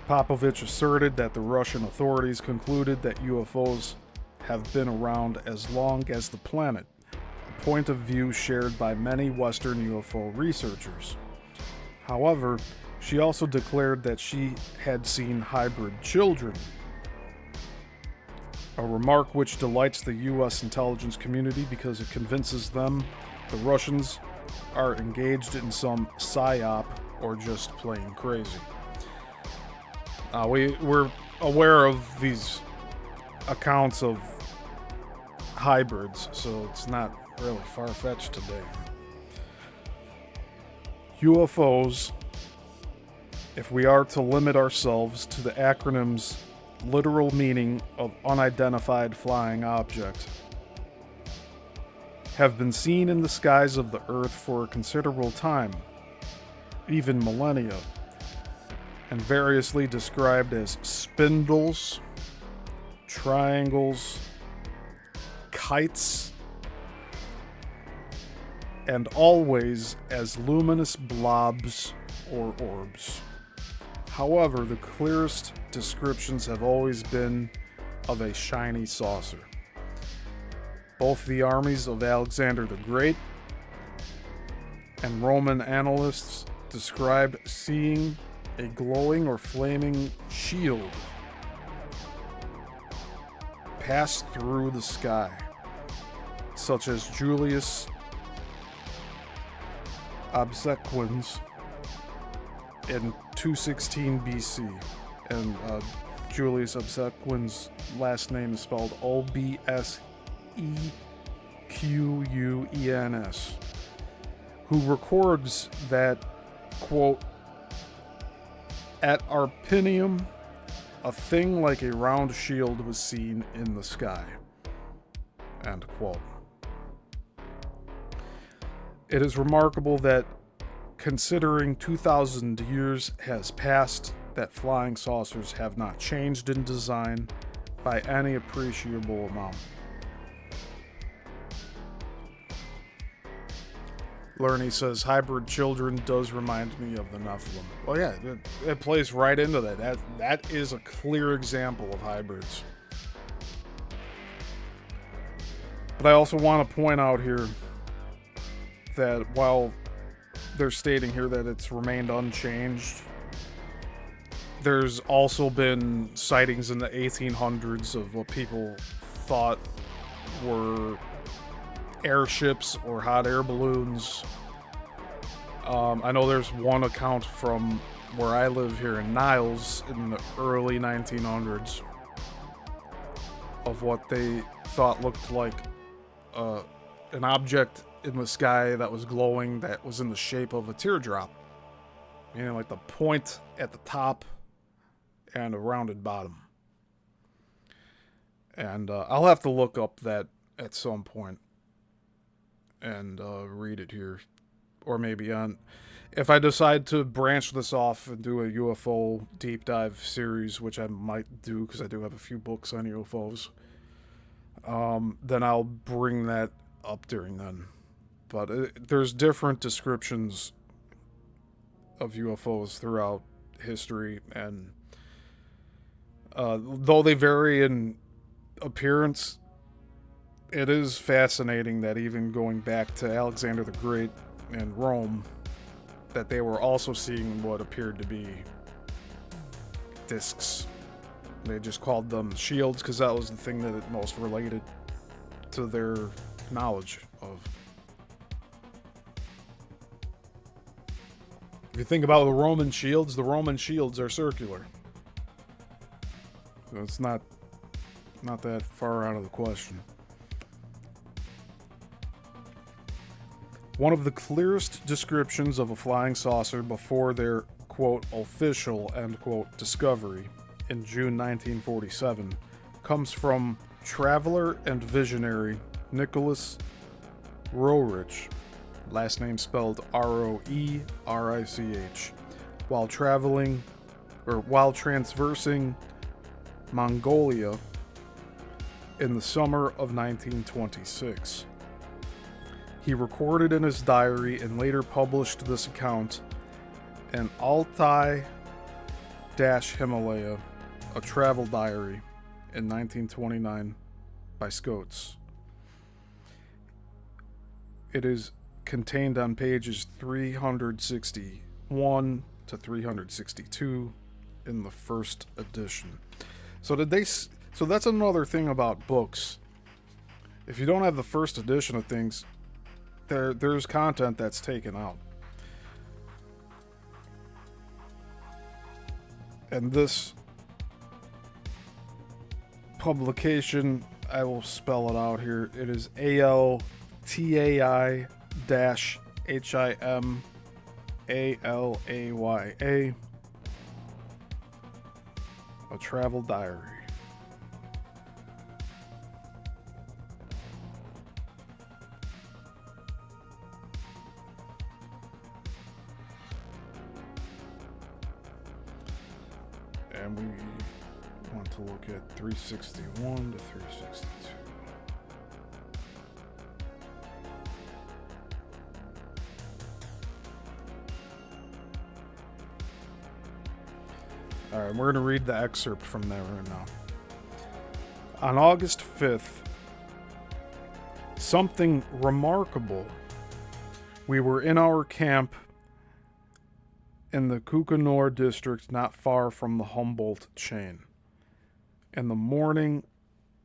Speaker 1: Popovich asserted that the Russian authorities concluded that UFOs have been around as long as the planet, a point of view shared by many Western UFO researchers. However, she also declared that she had seen hybrid children, a remark which delights the U.S. intelligence community because it convinces them the Russians are engaged in some psyop or just plain crazy. We're aware of these accounts of hybrids, so it's not really far-fetched today. UFOs, if we are to limit ourselves to the acronym's literal meaning of unidentified flying object, have been seen in the skies of the Earth for a considerable time, even millennia, and variously described as spindles, triangles, kites, and always as luminous blobs or orbs. However, the clearest descriptions have always been of a shiny saucer. Both the armies of Alexander the Great and Roman annalists described seeing a glowing or flaming shield pass through the sky, such as Julius Obsequens in 216 BC. And Julius Obsequens' last name is spelled Obsequens, who records that, quote, at Arpinium, a thing like a round shield was seen in the sky, end quote. It is remarkable that, considering 2,000 years has passed, that flying saucers have not changed in design by any appreciable amount. Lerny says, hybrid children does remind me of the Nephilim. Well, yeah, it plays right into that. That is a clear example of hybrids. But I also want to point out here that while they're stating here that it's remained unchanged, there's also been sightings in the 1800s of what people thought were airships or hot air balloons. I know there's one account from where I live here in Niles in the early 1900s of what they thought looked like an object in the sky that was glowing, that was in the shape of a teardrop, meaning like the point at the top and a rounded bottom. And I'll have to look up that at some point and read it here, or maybe on, if I decide to branch this off and do a UFO deep dive series, which I might do because I do have a few books on UFOs, then I'll bring that up during then. But there's different descriptions of UFOs throughout history, and though they vary in appearance, it is fascinating that even going back to Alexander the Great and Rome, that they were also seeing what appeared to be discs. They just called them shields because that was the thing that it most related to their knowledge of. If you think about the Roman shields are circular. So it's not that far out of the question. One of the clearest descriptions of a flying saucer before their, quote, official, end quote, discovery in June 1947 comes from traveler and visionary Nicholas Roerich, last name spelled Roerich, while transversing Mongolia in the summer of 1926. He recorded in his diary and later published this account in Altai-Himalaya, a travel diary, in 1929 by Scotes. It is contained on pages 361 to 362 in the first edition. So that's another thing about books. If you don't have the first edition of things, there's content that's taken out. And this publication, I will spell it out here. It is ALTAI-HIMALAYA, a travel diary. And we want to look at 361 to 362. Alright, we're going to read the excerpt from there right now. On August 5th, something remarkable We were in our camp in the Kukanor district, not far from the Humboldt chain. In the morning,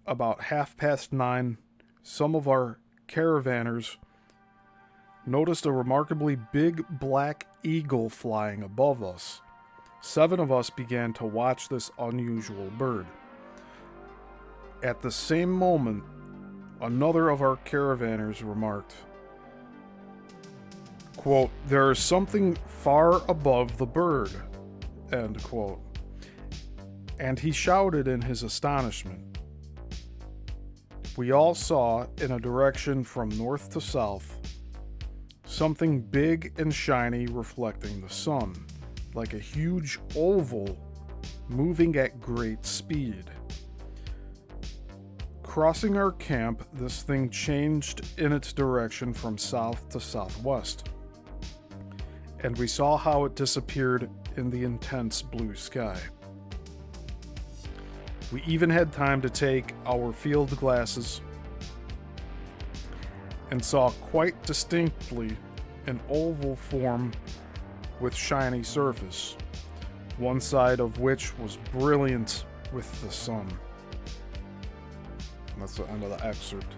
Speaker 1: about 9:30, some of our caravanners noticed a remarkably big black eagle flying above us. 7 of us began to watch this unusual bird. At the same moment, another of our caravanners remarked, quote, "There is something far above the bird," end quote. And he shouted in his astonishment. We all saw, in a direction from north to south, something big and shiny reflecting the sun, like a huge oval moving at great speed. Crossing our camp, this thing changed in its direction from south to southwest, and we saw how it disappeared in the intense blue sky. We even had time to take our field glasses and saw quite distinctly an oval form with shiny surface, one side of which was brilliant with the sun. And that's the end of the excerpt.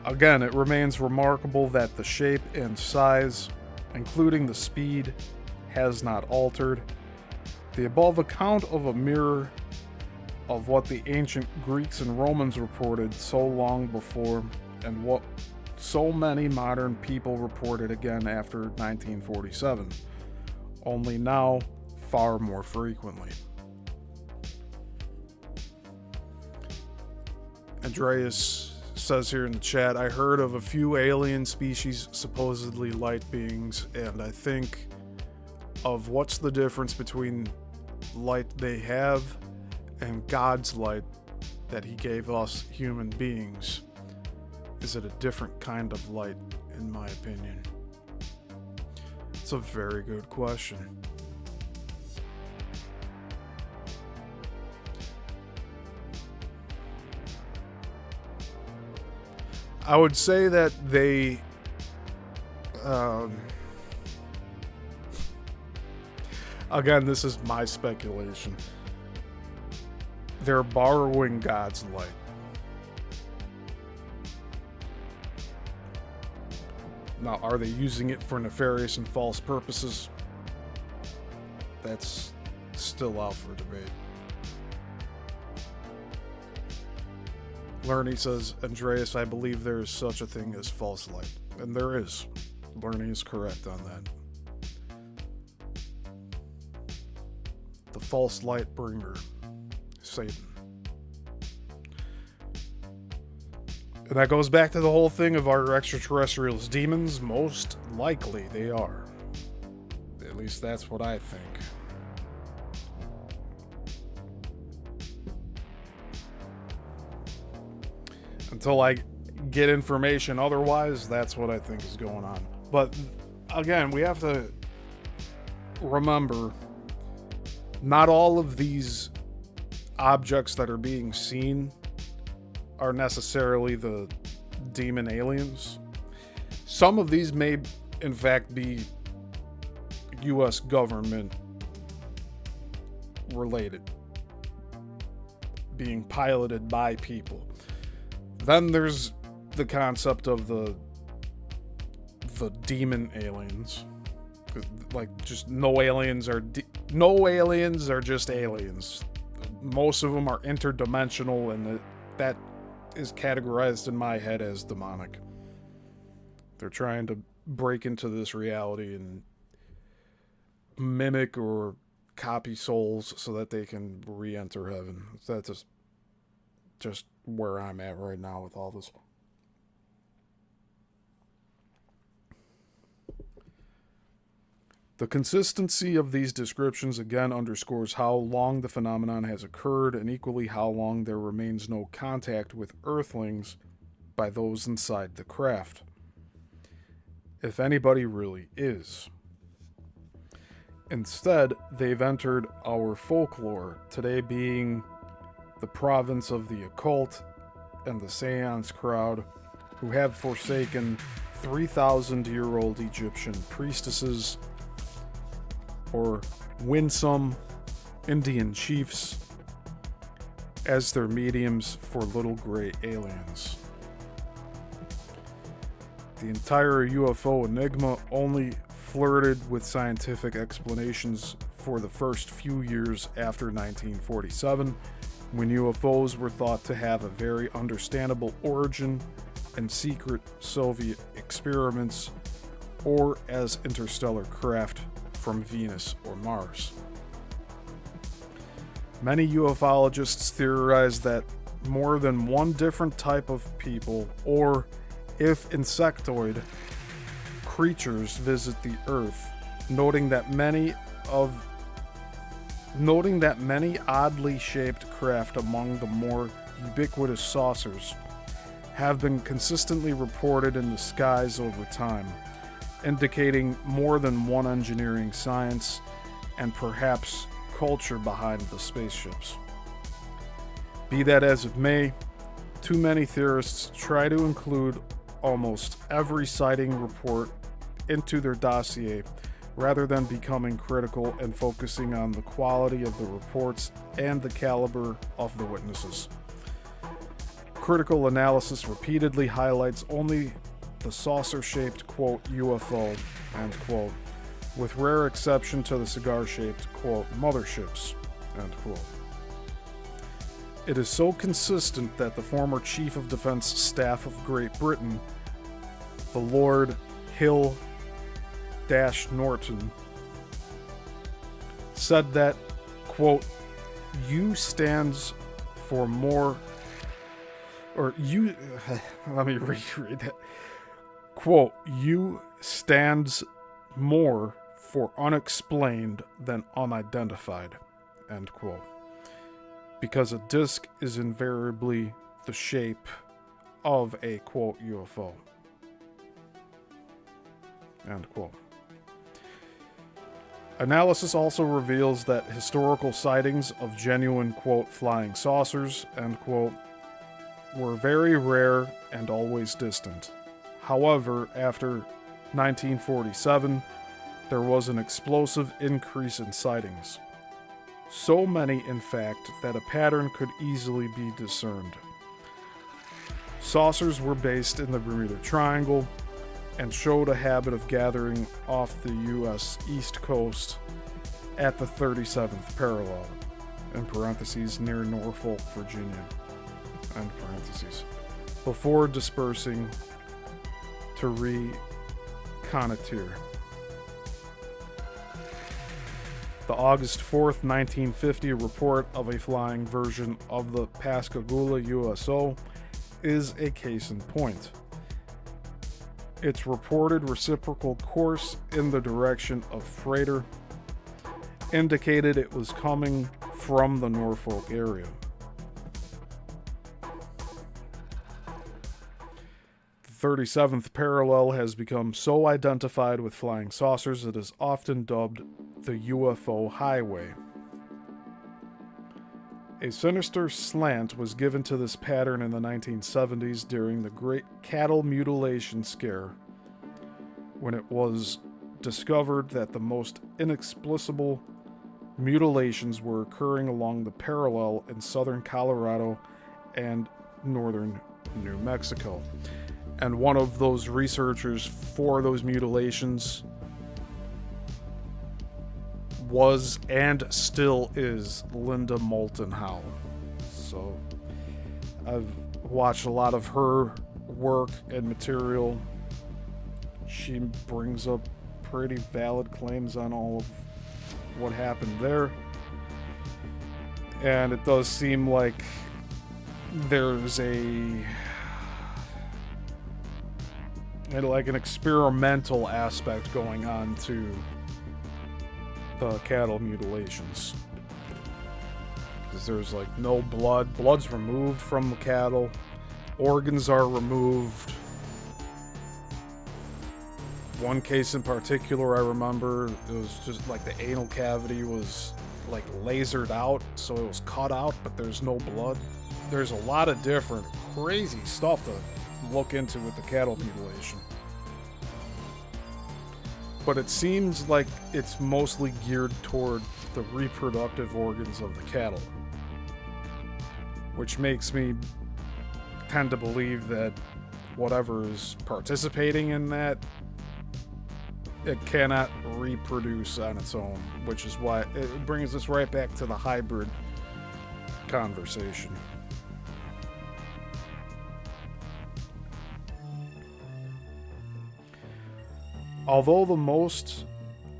Speaker 1: Again, it remains remarkable that the shape and size, including the speed, has not altered. The above account of a mirror of what the ancient Greeks and Romans reported so long before, and what so many modern people reported again after 1947, only now far more frequently. Andreas says here in the chat, I heard of a few alien species, supposedly light beings, and I think of what's the difference between light they have and God's light that he gave us human beings. Is it a different kind of light, in my opinion? It's a very good question. I would say that they again, this is my speculation. They're borrowing God's light. Now, are they using it for nefarious and false purposes? That's still out for debate. Lerny says, Andreas, I believe there is such a thing as false light. And there is. Lerny is correct on that. The false light bringer, Satan. And that goes back to the whole thing of our extraterrestrials demons. Most likely they are. At least that's what I think. Until I get information otherwise, that's what I think is going on. But again, we have to remember, not all of these objects that are being seen are necessarily the demon aliens. Some of these may, in fact, be U.S. government related, being piloted by people. Then there's the concept of the demon aliens. Like, just no aliens are just aliens. Most of them are interdimensional, and that is categorized in my head as demonic. They're trying to break into this reality and mimic or copy souls so that they can re-enter heaven. That's just where I'm at right now with all this. The consistency of these descriptions again underscores how long the phenomenon has occurred, and equally how long there remains no contact with Earthlings by those inside the craft, if anybody really is. Instead, they've entered our folklore, today being the province of the occult and the seance crowd, who have forsaken 3,000-year-old Egyptian priestesses or winsome Indian chiefs as their mediums for little gray aliens. The entire UFO enigma only flirted with scientific explanations for the first few years after 1947, when UFOs were thought to have a very understandable origin in secret Soviet experiments or as interstellar craft from Venus or Mars. Many ufologists theorize that more than one different type of people, or if insectoid creatures, visit the Earth, noting that many oddly shaped craft among the more ubiquitous saucers have been consistently reported in the skies over time, indicating more than one engineering science and perhaps culture behind the spaceships. Be that as it may, too many theorists try to include almost every sighting report into their dossier rather than becoming critical and focusing on the quality of the reports and the caliber of the witnesses. Critical analysis repeatedly highlights only the saucer-shaped, quote, UFO, end quote, with rare exception to the cigar-shaped, quote, motherships, end quote. It is so consistent that the former Chief of Defense Staff of Great Britain, the Lord Hill-Norton, said that, quote, U stands for more, or U, let me reread that, quote, U stands more for unexplained than unidentified, end quote. Because a disc is invariably the shape of a, quote, UFO, end quote. Analysis also reveals that historical sightings of genuine, quote, flying saucers, end quote, were very rare and always distant. However, after 1947, there was an explosive increase in sightings. So many, in fact, that a pattern could easily be discerned. Saucers were based in the Bermuda Triangle and showed a habit of gathering off the U.S. East Coast at the 37th parallel, in parentheses, near Norfolk, Virginia, end parentheses, before dispersing to reconnoitre. The August 4th, 1950 report of a flying version of the Pascagoula USO is a case in point. Its reported reciprocal course in the direction of freighter indicated it was coming from the Norfolk area. The 37th parallel has become so identified with flying saucers it is often dubbed the UFO Highway. A sinister slant was given to this pattern in the 1970s during the Great Cattle Mutilation Scare, when it was discovered that the most inexplicable mutilations were occurring along the parallel in southern Colorado and northern New Mexico. And one of those researchers for those mutilations was and still is Linda Moulton Howe. So I've watched a lot of her work and material. She brings up pretty valid claims on all of what happened there. And it does seem like there's an experimental aspect going on to the cattle mutilations, because there's like no blood's removed from the cattle, organs are removed. One case in particular I remember, it was just like the anal cavity was like lasered out, so it was cut out, but there's no blood. There's a lot of different crazy stuff to look into with the cattle mutilation. but it seems like it's mostly geared toward the reproductive organs of the cattle, which makes me tend to believe that whatever is participating in that, it cannot reproduce on its own, which is why it brings us right back to the hybrid conversation. Although the most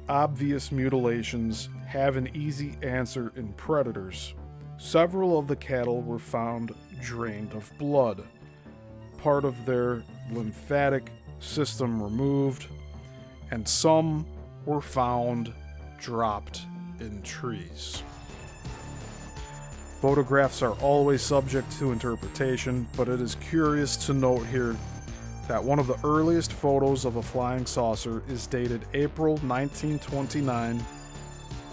Speaker 1: obvious mutilations have an easy answer in predators, several of the cattle were found drained of blood, part of their lymphatic system removed, and some were found dropped in trees. Photographs are always subject to interpretation, but it is curious to note here that one of the earliest photos of a flying saucer is dated April 1929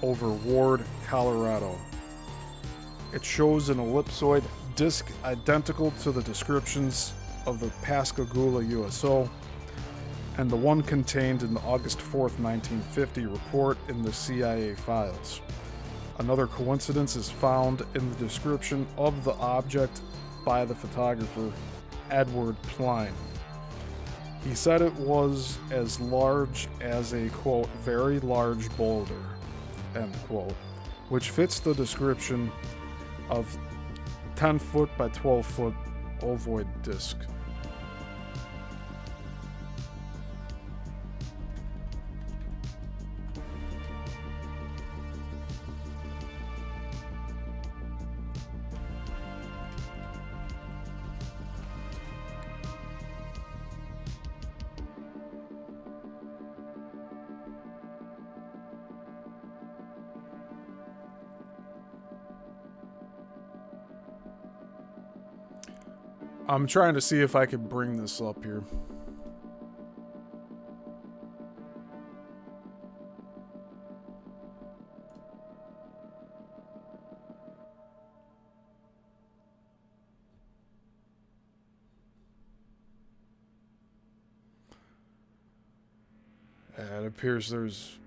Speaker 1: over Ward, Colorado. It shows an ellipsoid disc identical to the descriptions of the Pascagoula USO and the one contained in the August 4th, 1950 report in the CIA files. Another coincidence is found in the description of the object by the photographer Edward Pline. He said it was as large as a, quote, very large boulder, end quote, which fits the description of 10 foot by 12 foot ovoid disc. I'm trying to see if I can bring this up here. It appears there's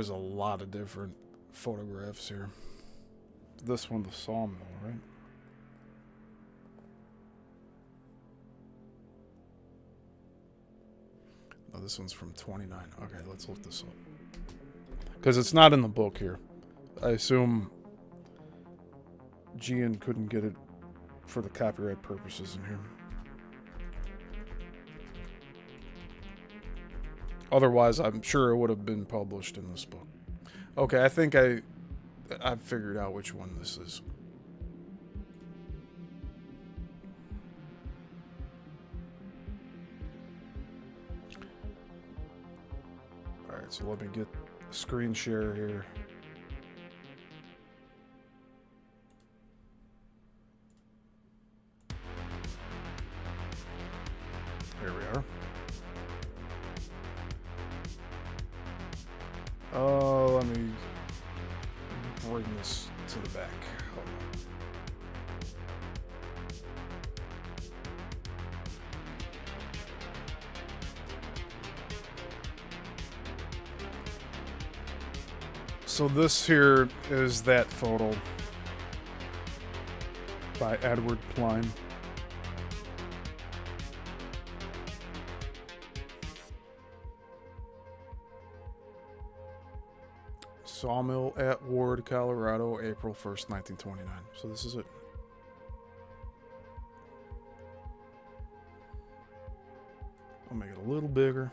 Speaker 1: a lot of different photographs here. This one, the sawmill, right? Oh, this one's from 29. Okay, let's look this up. Because it's not in the book here. I assume Gian couldn't get it for the copyright purposes in here. Otherwise, I'm sure it would have been published in this book. Okay, I think I've figured out which one this is. Alright, so let me get a screen share here. Here we are. Let me bring this to the back. Hold on. So this here is that photo by Edward Pline. Sawmill at Ward, Colorado, April 1st, 1929. So this is it. I'll make it a little bigger.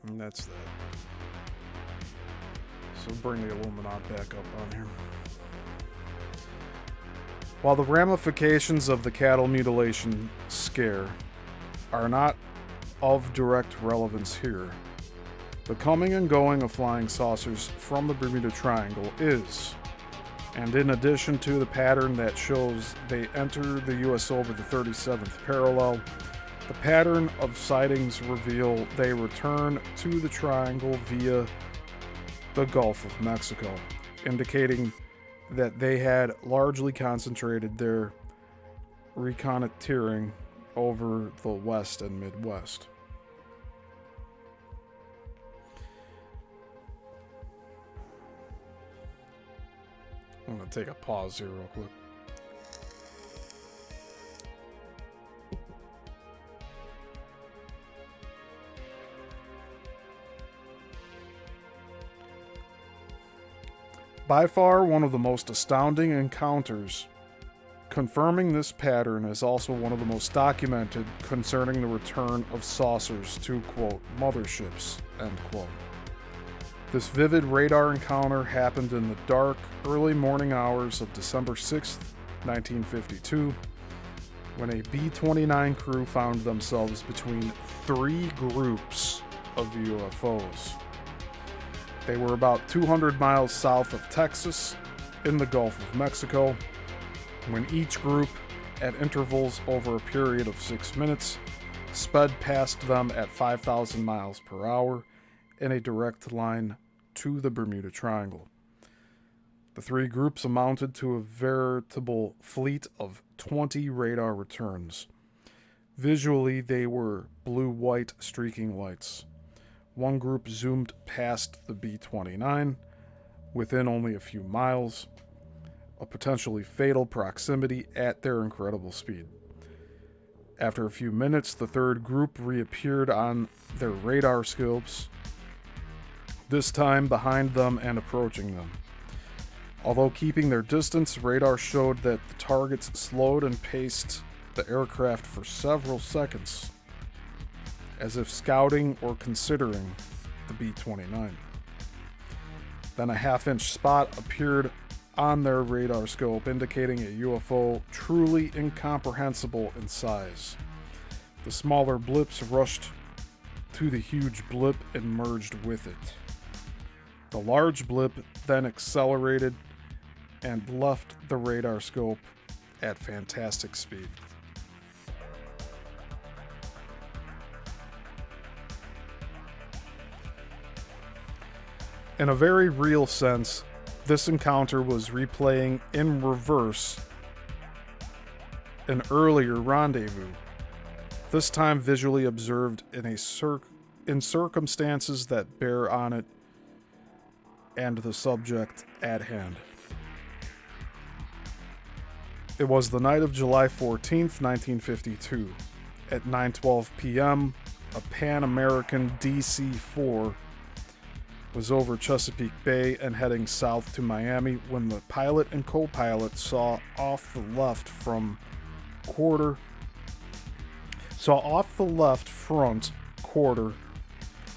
Speaker 1: And that's that. So bring the Illuminati back up on here. While the ramifications of the cattle mutilation scare are not of direct relevance here, the coming and going of flying saucers from the Bermuda Triangle is, and in addition to the pattern that shows they enter the U.S. over the 37th parallel, The pattern of sightings reveal they return to the triangle via the Gulf of Mexico, indicating that they had largely concentrated their reconnoitering over the West and Midwest. I'm going to take a pause here real quick. By far, one of the most astounding encounters confirming this pattern is also one of the most documented concerning the return of saucers to, quote, motherships, end quote. This vivid radar encounter happened in the dark, early morning hours of December 6th, 1952, when a B-29 crew found themselves between three groups of UFOs. They were about 200 miles south of Texas, in the Gulf of Mexico, when each group, at intervals over a period of 6 minutes, sped past them at 5,000 miles per hour in a direct line to the Bermuda Triangle. The three groups amounted to a veritable fleet of 20 radar returns. Visually, they were blue-white streaking lights. One group zoomed past the B-29 within only a few miles, a potentially fatal proximity at their incredible speed. After a few minutes, the third group reappeared on their radar scopes, this time behind them and approaching them. Although keeping their distance, radar showed that the targets slowed and paced the aircraft for several seconds, as if scouting or considering the B-29. Then a half-inch spot appeared on their radar scope, indicating a UFO truly incomprehensible in size. The smaller blips rushed to the huge blip and merged with it. The large blip then accelerated and left the radar scope at fantastic speed. In a very real sense, this encounter was replaying in reverse an earlier rendezvous, this time visually observed in circumstances that bear on it and the subject at hand. It was the night of July 14th, 1952. At 9:12 p.m., a Pan American DC-4 was over Chesapeake Bay and heading south to Miami when the pilot and co-pilot saw off the left front quarter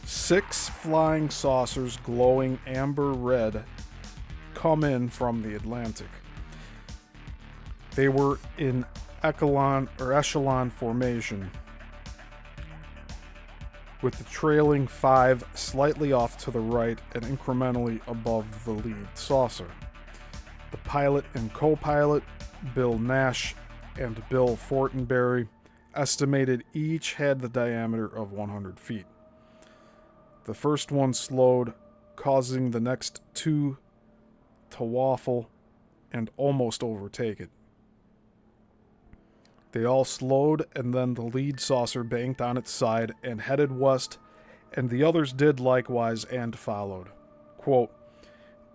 Speaker 1: 6 flying saucers glowing amber red come in from the Atlantic. They were in echelon formation, with the trailing 5 slightly off to the right and incrementally above the lead saucer. The pilot and co-pilot, Bill Nash and Bill Fortenberry, estimated each had the diameter of 100 feet. The first one slowed, causing the next two to waffle and almost overtake it. They all slowed, and then the lead saucer banked on its side and headed west, and the others did likewise and followed. Quote,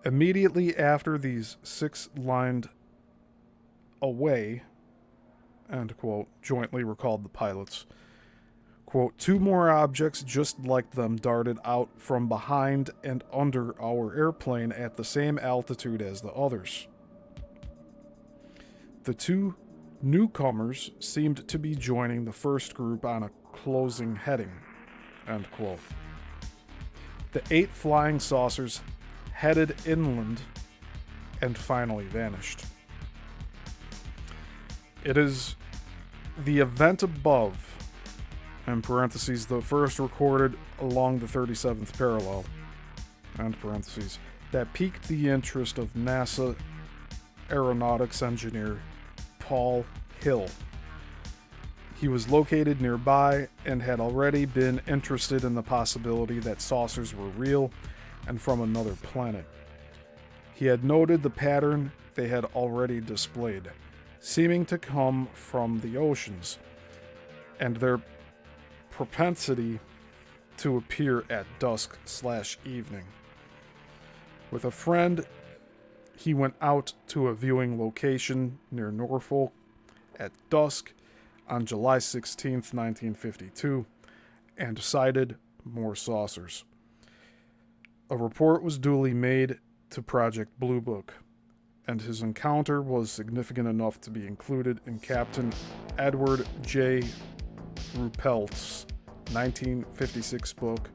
Speaker 1: immediately after these 6 lined away, end quote, jointly recalled the pilots. Quote, 2 more objects just like them darted out from behind and under our airplane at the same altitude as the others. The 2 newcomers seemed to be joining the first group on a closing heading, end quote. The 8 flying saucers headed inland and finally vanished. It is the event above, in parentheses, the first recorded along the 37th parallel, end parentheses, that piqued the interest of NASA aeronautics engineer Paul Hill. He was located nearby and had already been interested in the possibility that saucers were real and from another planet. He had noted the pattern they had already displayed, seeming to come from the oceans, and their propensity to appear at dusk/evening. With a friend, he went out to a viewing location near Norfolk at dusk on July 16th, 1952, and sighted more saucers. A report was duly made to Project Blue Book, and his encounter was significant enough to be included in Captain Edward J. Ruppelt's 1956 book,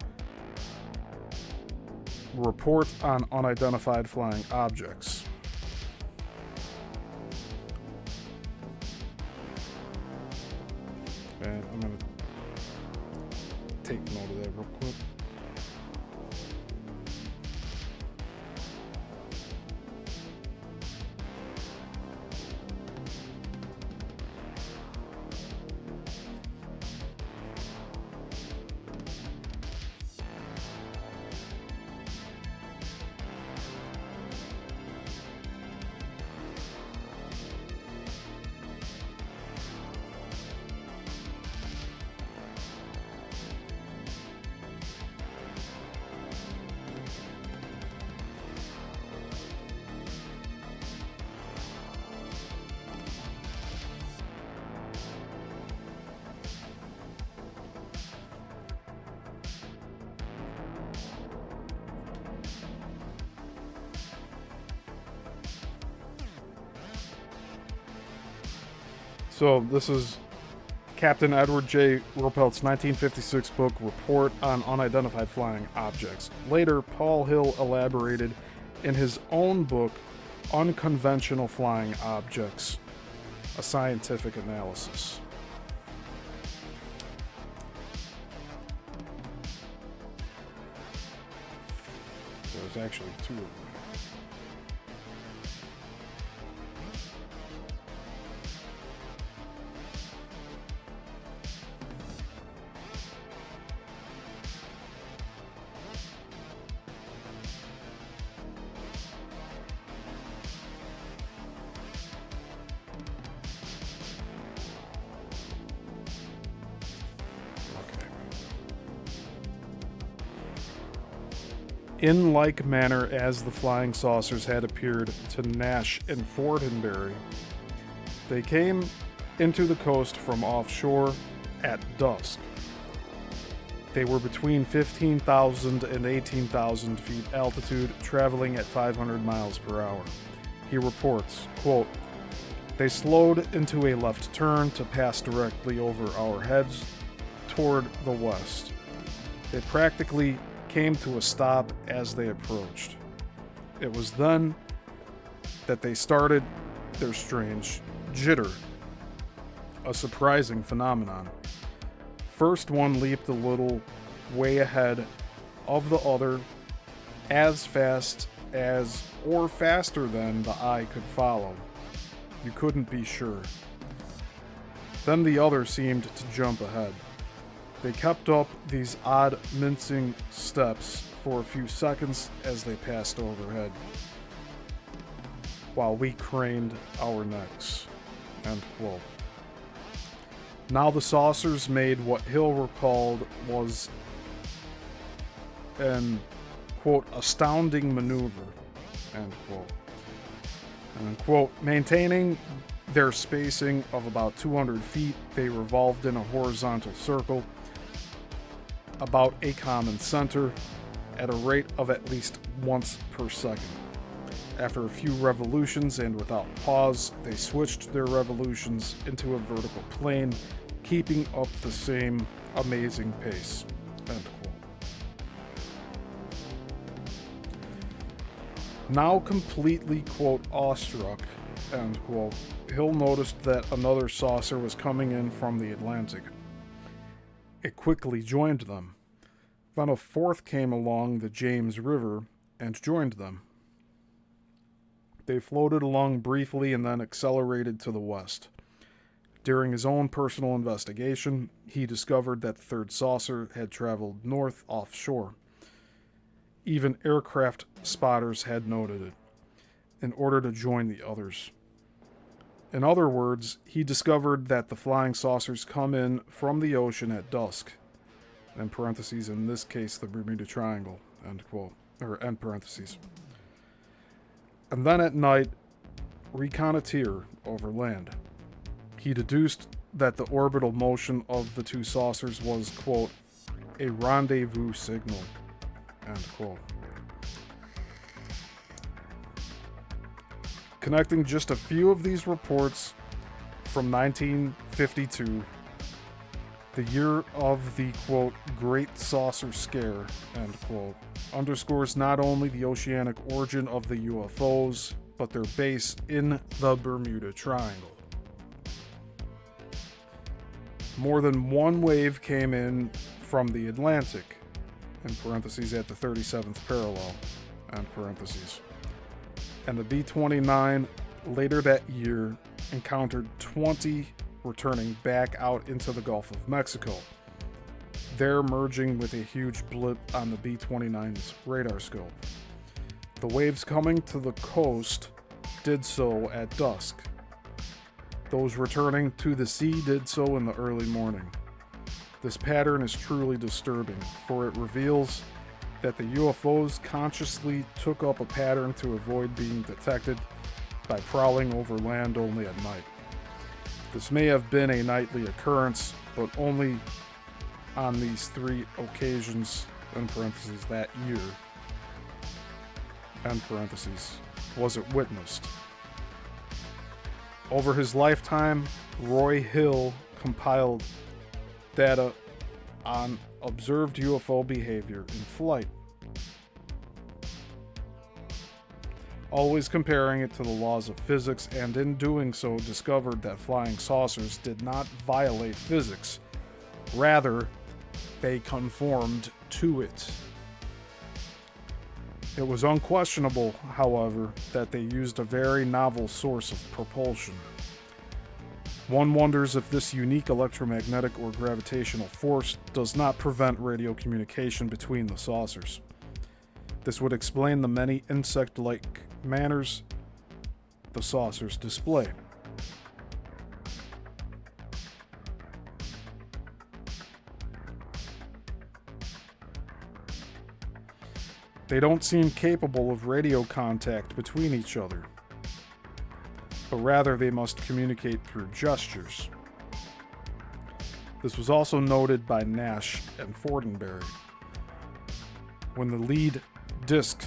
Speaker 1: Report on Unidentified Flying Objects. And I'm going to take note of that real quick. So this is Captain Edward J. Ruppelt's 1956 book, Report on Unidentified Flying Objects. Later, Paul Hill elaborated in his own book, Unconventional Flying Objects, a Scientific Analysis. There's actually two of them. In like manner as the flying saucers had appeared to Nash and Fortenberry, they came into the coast from offshore at dusk. They were between 15,000 and 18,000 feet altitude, traveling at 500 miles per hour. He reports, quote, "They slowed into a left turn to pass directly over our heads toward the west. They practically came to a stop as they approached. It was then that they started their strange jitter, a surprising phenomenon. First one leaped a little way ahead of the other, as fast as or faster than the eye could follow. You couldn't be sure. Then the other seemed to jump ahead. They kept up these odd mincing steps for a few seconds as they passed overhead, while we craned our necks." End quote. Now the saucers made what Hill recalled was an, quote, "astounding maneuver," end quote. And, quote, "Maintaining their spacing of about 200 feet, they revolved in a horizontal circle about a common center at a rate of at least once per second. After a few revolutions and without pause, they switched their revolutions into a vertical plane, keeping up the same amazing pace." End quote. Now completely, quote, awestruck, end quote, Hill noticed that another saucer was coming in from the Atlantic. It quickly joined them. Then a fourth came along the James River and joined them. They floated along briefly and then accelerated to the west. During his own personal investigation, he discovered that the third saucer had traveled north offshore. Even aircraft spotters had noted it, in order to join the others. In other words, he discovered that the flying saucers come in from the ocean at dusk, in parentheses, in this case, the Bermuda Triangle, end quote, or end parentheses. And then at night, reconnoiter over land. He deduced that the orbital motion of the two saucers was, quote, a rendezvous signal, end quote. Connecting just a few of these reports from 1952, the year of the, quote, Great Saucer Scare, end quote, underscores not only the oceanic origin of the UFOs, but their base in the Bermuda Triangle. More than one wave came in from the Atlantic, in parentheses, at the 37th parallel, end parentheses. And the B-29 later that year encountered 20 returning back out into the Gulf of Mexico, there merging with a huge blip on the B-29's radar scope. The waves coming to the coast did so at dusk. Those returning to the sea did so in the early morning. This pattern is truly disturbing, for it reveals that the UFOs consciously took up a pattern to avoid being detected by prowling over land only at night. This may have been a nightly occurrence, but only on these 3 occasions, in parentheses, that year, end parentheses, was it witnessed. Over his lifetime, Roy Hill compiled data on observed UFO behavior in flight, always comparing it to the laws of physics, and in doing so discovered that flying saucers did not violate physics. Rather, they conformed to it. It was unquestionable, however, that they used a very novel source of propulsion. One wonders if this unique electromagnetic or gravitational force does not prevent radio communication between the saucers. This would explain the many insect-like manners the saucers display. They don't seem capable of radio contact between each other, but rather they must communicate through gestures. This was also noted by Nash and Fortenberry. When the lead disc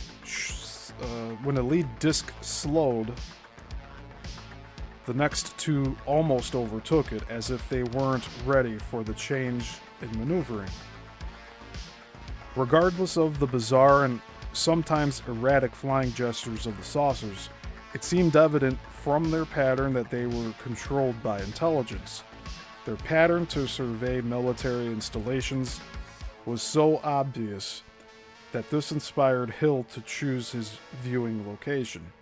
Speaker 1: slowed, the next two almost overtook it, as if they weren't ready for the change in maneuvering. Regardless of the bizarre and sometimes erratic flying gestures of the saucers, it seemed evident from their pattern that they were controlled by intelligence. Their pattern to survey military installations was so obvious that this inspired Hill to choose his viewing location.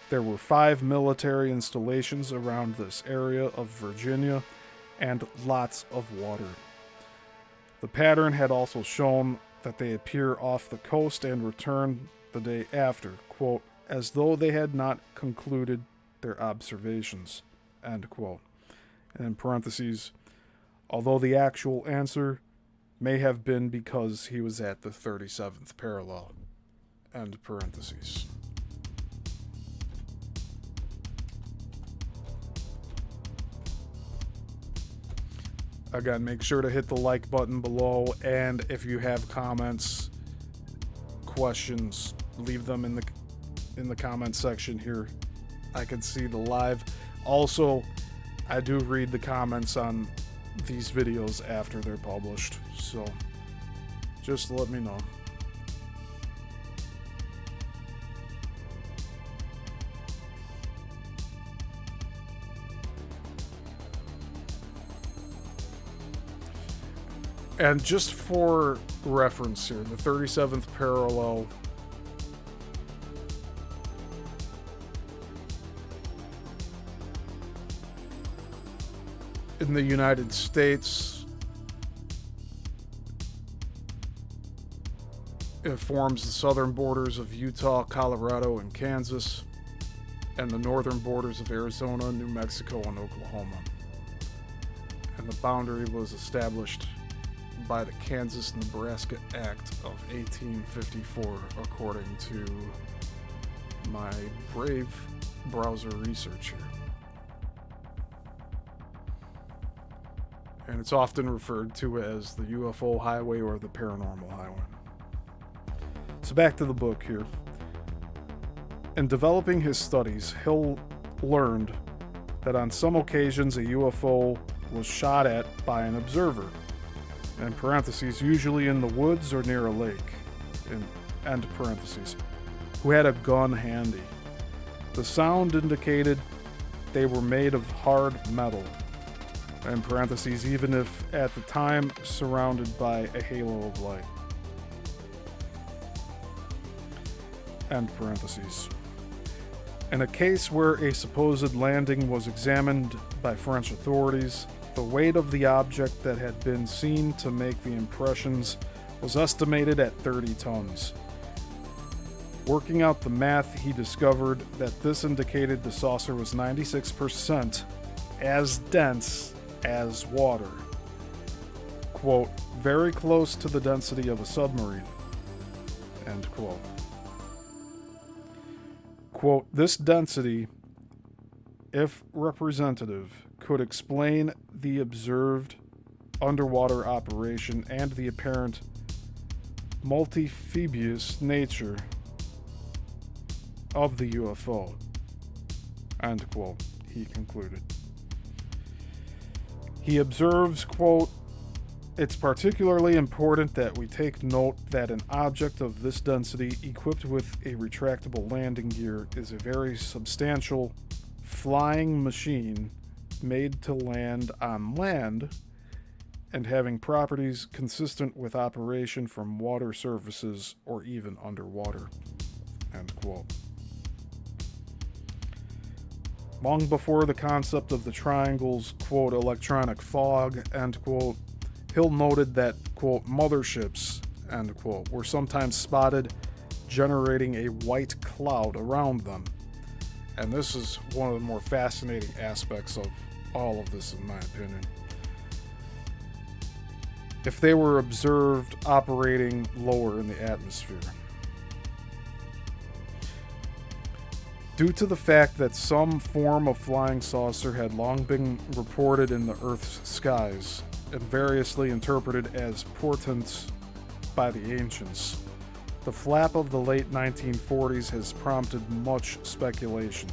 Speaker 1: There were 5 military installations around this area of Virginia and lots of water. The pattern had also shown that they appear off the coast and return the day after, quote, as though they had not concluded their observations, end quote. And in parentheses, although the actual answer may have been because he was at the 37th parallel, end parentheses. Again, make sure to hit the like button below, and if you have comments, questions, leave them in the comment section here. I can see the live. Also, I do read the comments on these videos after they're published, so just let me know. And just for reference here, the 37th parallel in the United States. It forms the southern borders of Utah, Colorado, and Kansas, and the northern borders of Arizona, New Mexico, and Oklahoma. And the boundary was established by the Kansas-Nebraska Act of 1854, according to my brave browser research here. And it's often referred to as the UFO highway or the paranormal highway. So back to the book here. In developing his studies, Hill learned that on some occasions a UFO was shot at by an observer, in parentheses, usually in the woods or near a lake, in end parentheses, who had a gun handy. The sound indicated they were made of hard metal, in parentheses, even if at the time surrounded by a halo of light. End parentheses. In a case where a supposed landing was examined by French authorities, the weight of the object that had been seen to make the impressions was estimated at 30 tons. Working out the math, he discovered that this indicated the saucer was 96% as dense as water. Quote, very close to the density of a submarine. End quote. Quote, this density, if representative, could explain the observed underwater operation and the apparent multifidus nature of the UFO. End quote, he concluded. He observes, quote, it's particularly important that we take note that an object of this density equipped with a retractable landing gear is a very substantial flying machine made to land on land and having properties consistent with operation from water surfaces or even underwater. End quote. Long before the concept of the triangle's, quote, electronic fog, end quote, Hill noted that, quote, motherships, end quote, were sometimes spotted generating a white cloud around them. And this is one of the more fascinating aspects of all of this, in my opinion. If they were observed operating lower in the atmosphere. Due to the fact that some form of flying saucer had long been reported in the Earth's skies, and variously interpreted as portents by the ancients, the flap of the late 1940s has prompted much speculation,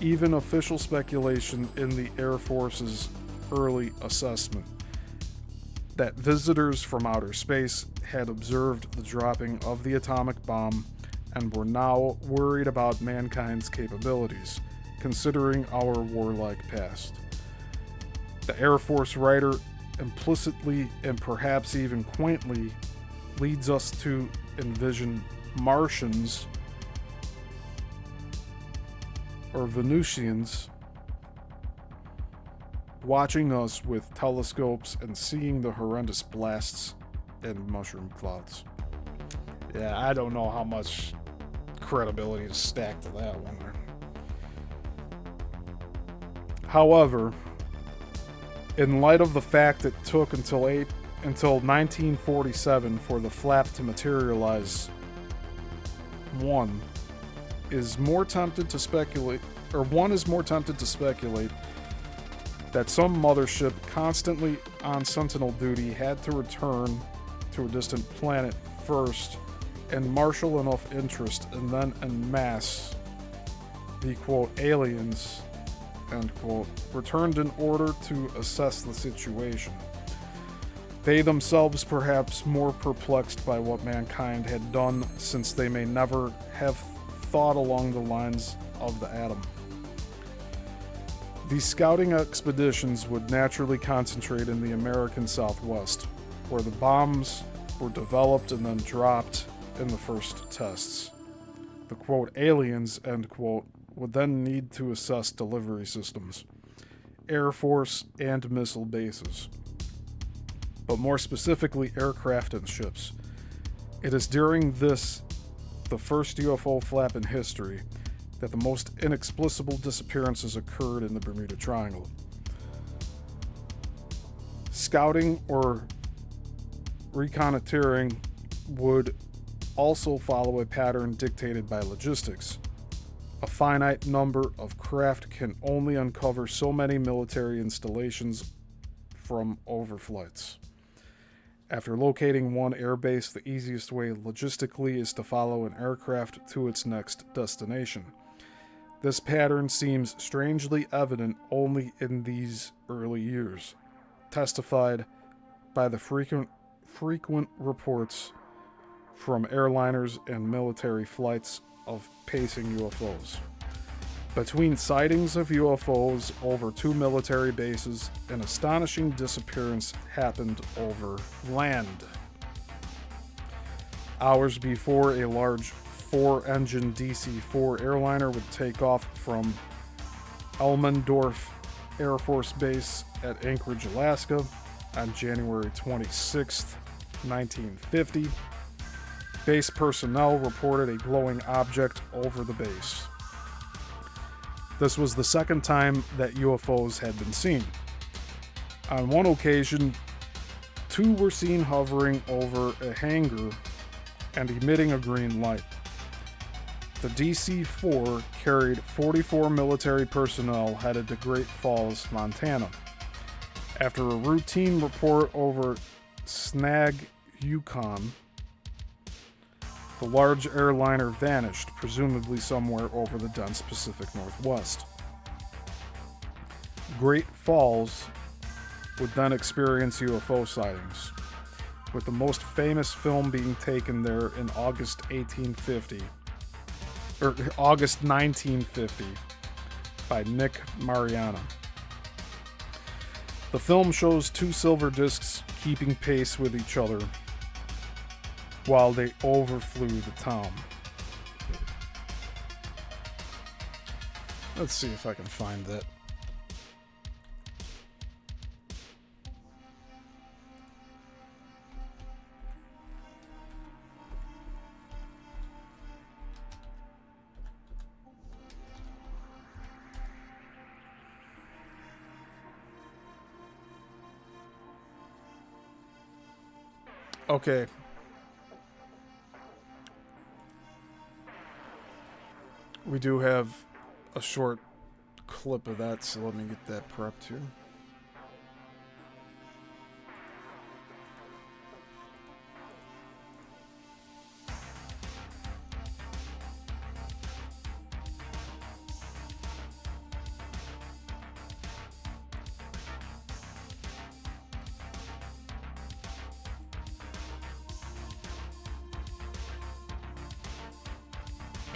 Speaker 1: even official speculation in the Air Force's early assessment, that visitors from outer space had observed the dropping of the atomic bomb and were now worried about mankind's capabilities, considering our warlike past. The Air Force writer implicitly and perhaps even quaintly leads us to envision Martians or Venusians watching us with telescopes and seeing the horrendous blasts and mushroom clouds. Yeah, I don't know how much credibility to stack to that one there. However, in light of the fact it took until 1947 for the flap to materialize, one is more tempted to speculate that some mothership constantly on sentinel duty had to return to a distant planet first and marshal enough interest and then en masse the, quote, aliens, end quote, returned in order to assess the situation. They themselves perhaps more perplexed by what mankind had done, since they may never have thought along the lines of the atom. These scouting expeditions would naturally concentrate in the American Southwest, where the bombs were developed and then dropped in the first tests. The, quote, aliens, end quote, would then need to assess delivery systems. Air Force, and missile bases, but more specifically aircraft and ships. It is during this, the first UFO flap in history, that the most inexplicable disappearances occurred in the Bermuda Triangle. Scouting or reconnoitering would also follow a pattern dictated by logistics. A finite number of craft can only uncover so many military installations from overflights. After locating one airbase, the easiest way logistically is to follow an aircraft to its next destination. This pattern seems strangely evident only in these early years, testified by the frequent reports from airliners and military flights of pacing UFOs. Between sightings of UFOs over 2 military bases, an astonishing disappearance happened over land. Hours before a large 4-engine DC-4 airliner would take off from Elmendorf Air Force Base at Anchorage, Alaska on January 26, 1950. Base personnel reported a glowing object over the base. This was the second time that UFOs had been seen. On one occasion, 2 were seen hovering over a hangar and emitting a green light. The DC-4 carried 44 military personnel headed to Great Falls, Montana. After a routine report over Snag, Yukon, the large airliner vanished, presumably somewhere over the dense Pacific Northwest. Great Falls would then experience UFO sightings, with the most famous film being taken there in August 1950 by Nick Mariana. The film shows 2 silver discs keeping pace with each other while they overflew the town. Let's see if I can find that. Okay. We do have a short clip of that, so let me get that prepped here.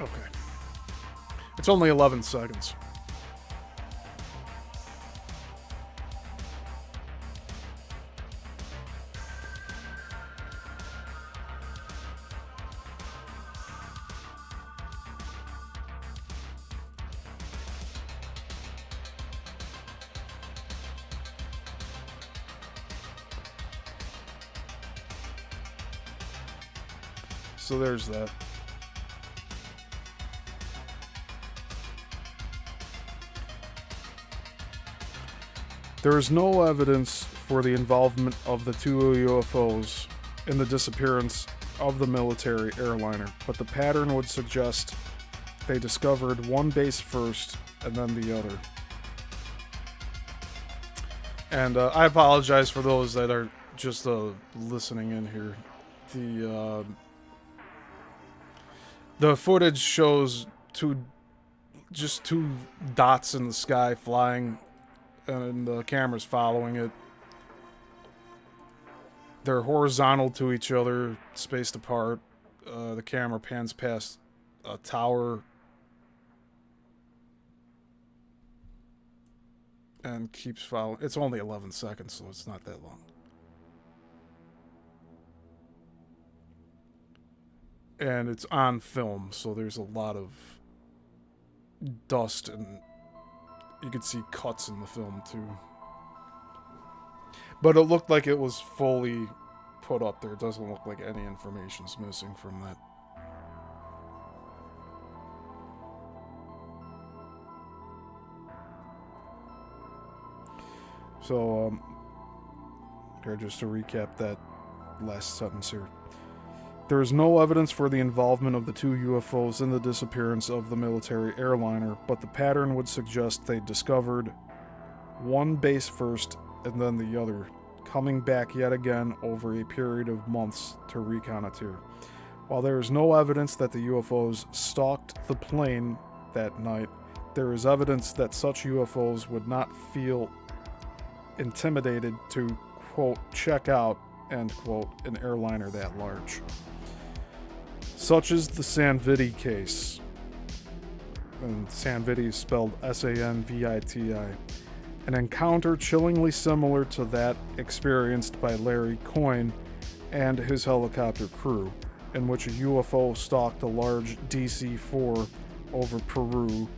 Speaker 1: Okay. It's only 11 seconds. So there's that. There is no evidence for the involvement of the 2 UFOs in the disappearance of the military airliner, but the pattern would suggest they discovered one base first and then the other. And I apologize for those that are just listening in here. The footage shows just two dots in the sky flying, and the camera's following it. They're horizontal to each other, spaced apart. The camera pans past a tower and keeps following. It's only 11 seconds, so it's not that long. And it's on film, so there's a lot of dust and You could see cuts in the film too. But it looked like it was fully put up there. It doesn't look like any information's missing from that. So, here, just to recap that last sentence here. There is no evidence for the involvement of the two UFOs in the disappearance of the military airliner, but the pattern would suggest they discovered one base first and then the other, coming back yet again over a period of months to reconnoiter. While there is no evidence that the UFOs stalked the plane that night, there is evidence that such UFOs would not feel intimidated to, quote, check out, end quote, an airliner that large. Such is the Sanviti case. And Sanviti is spelled S-A-N-V-I-T-I. An encounter chillingly similar to that experienced by Larry Coyne and his helicopter crew, in which a UFO stalked a large DC-4 over Peru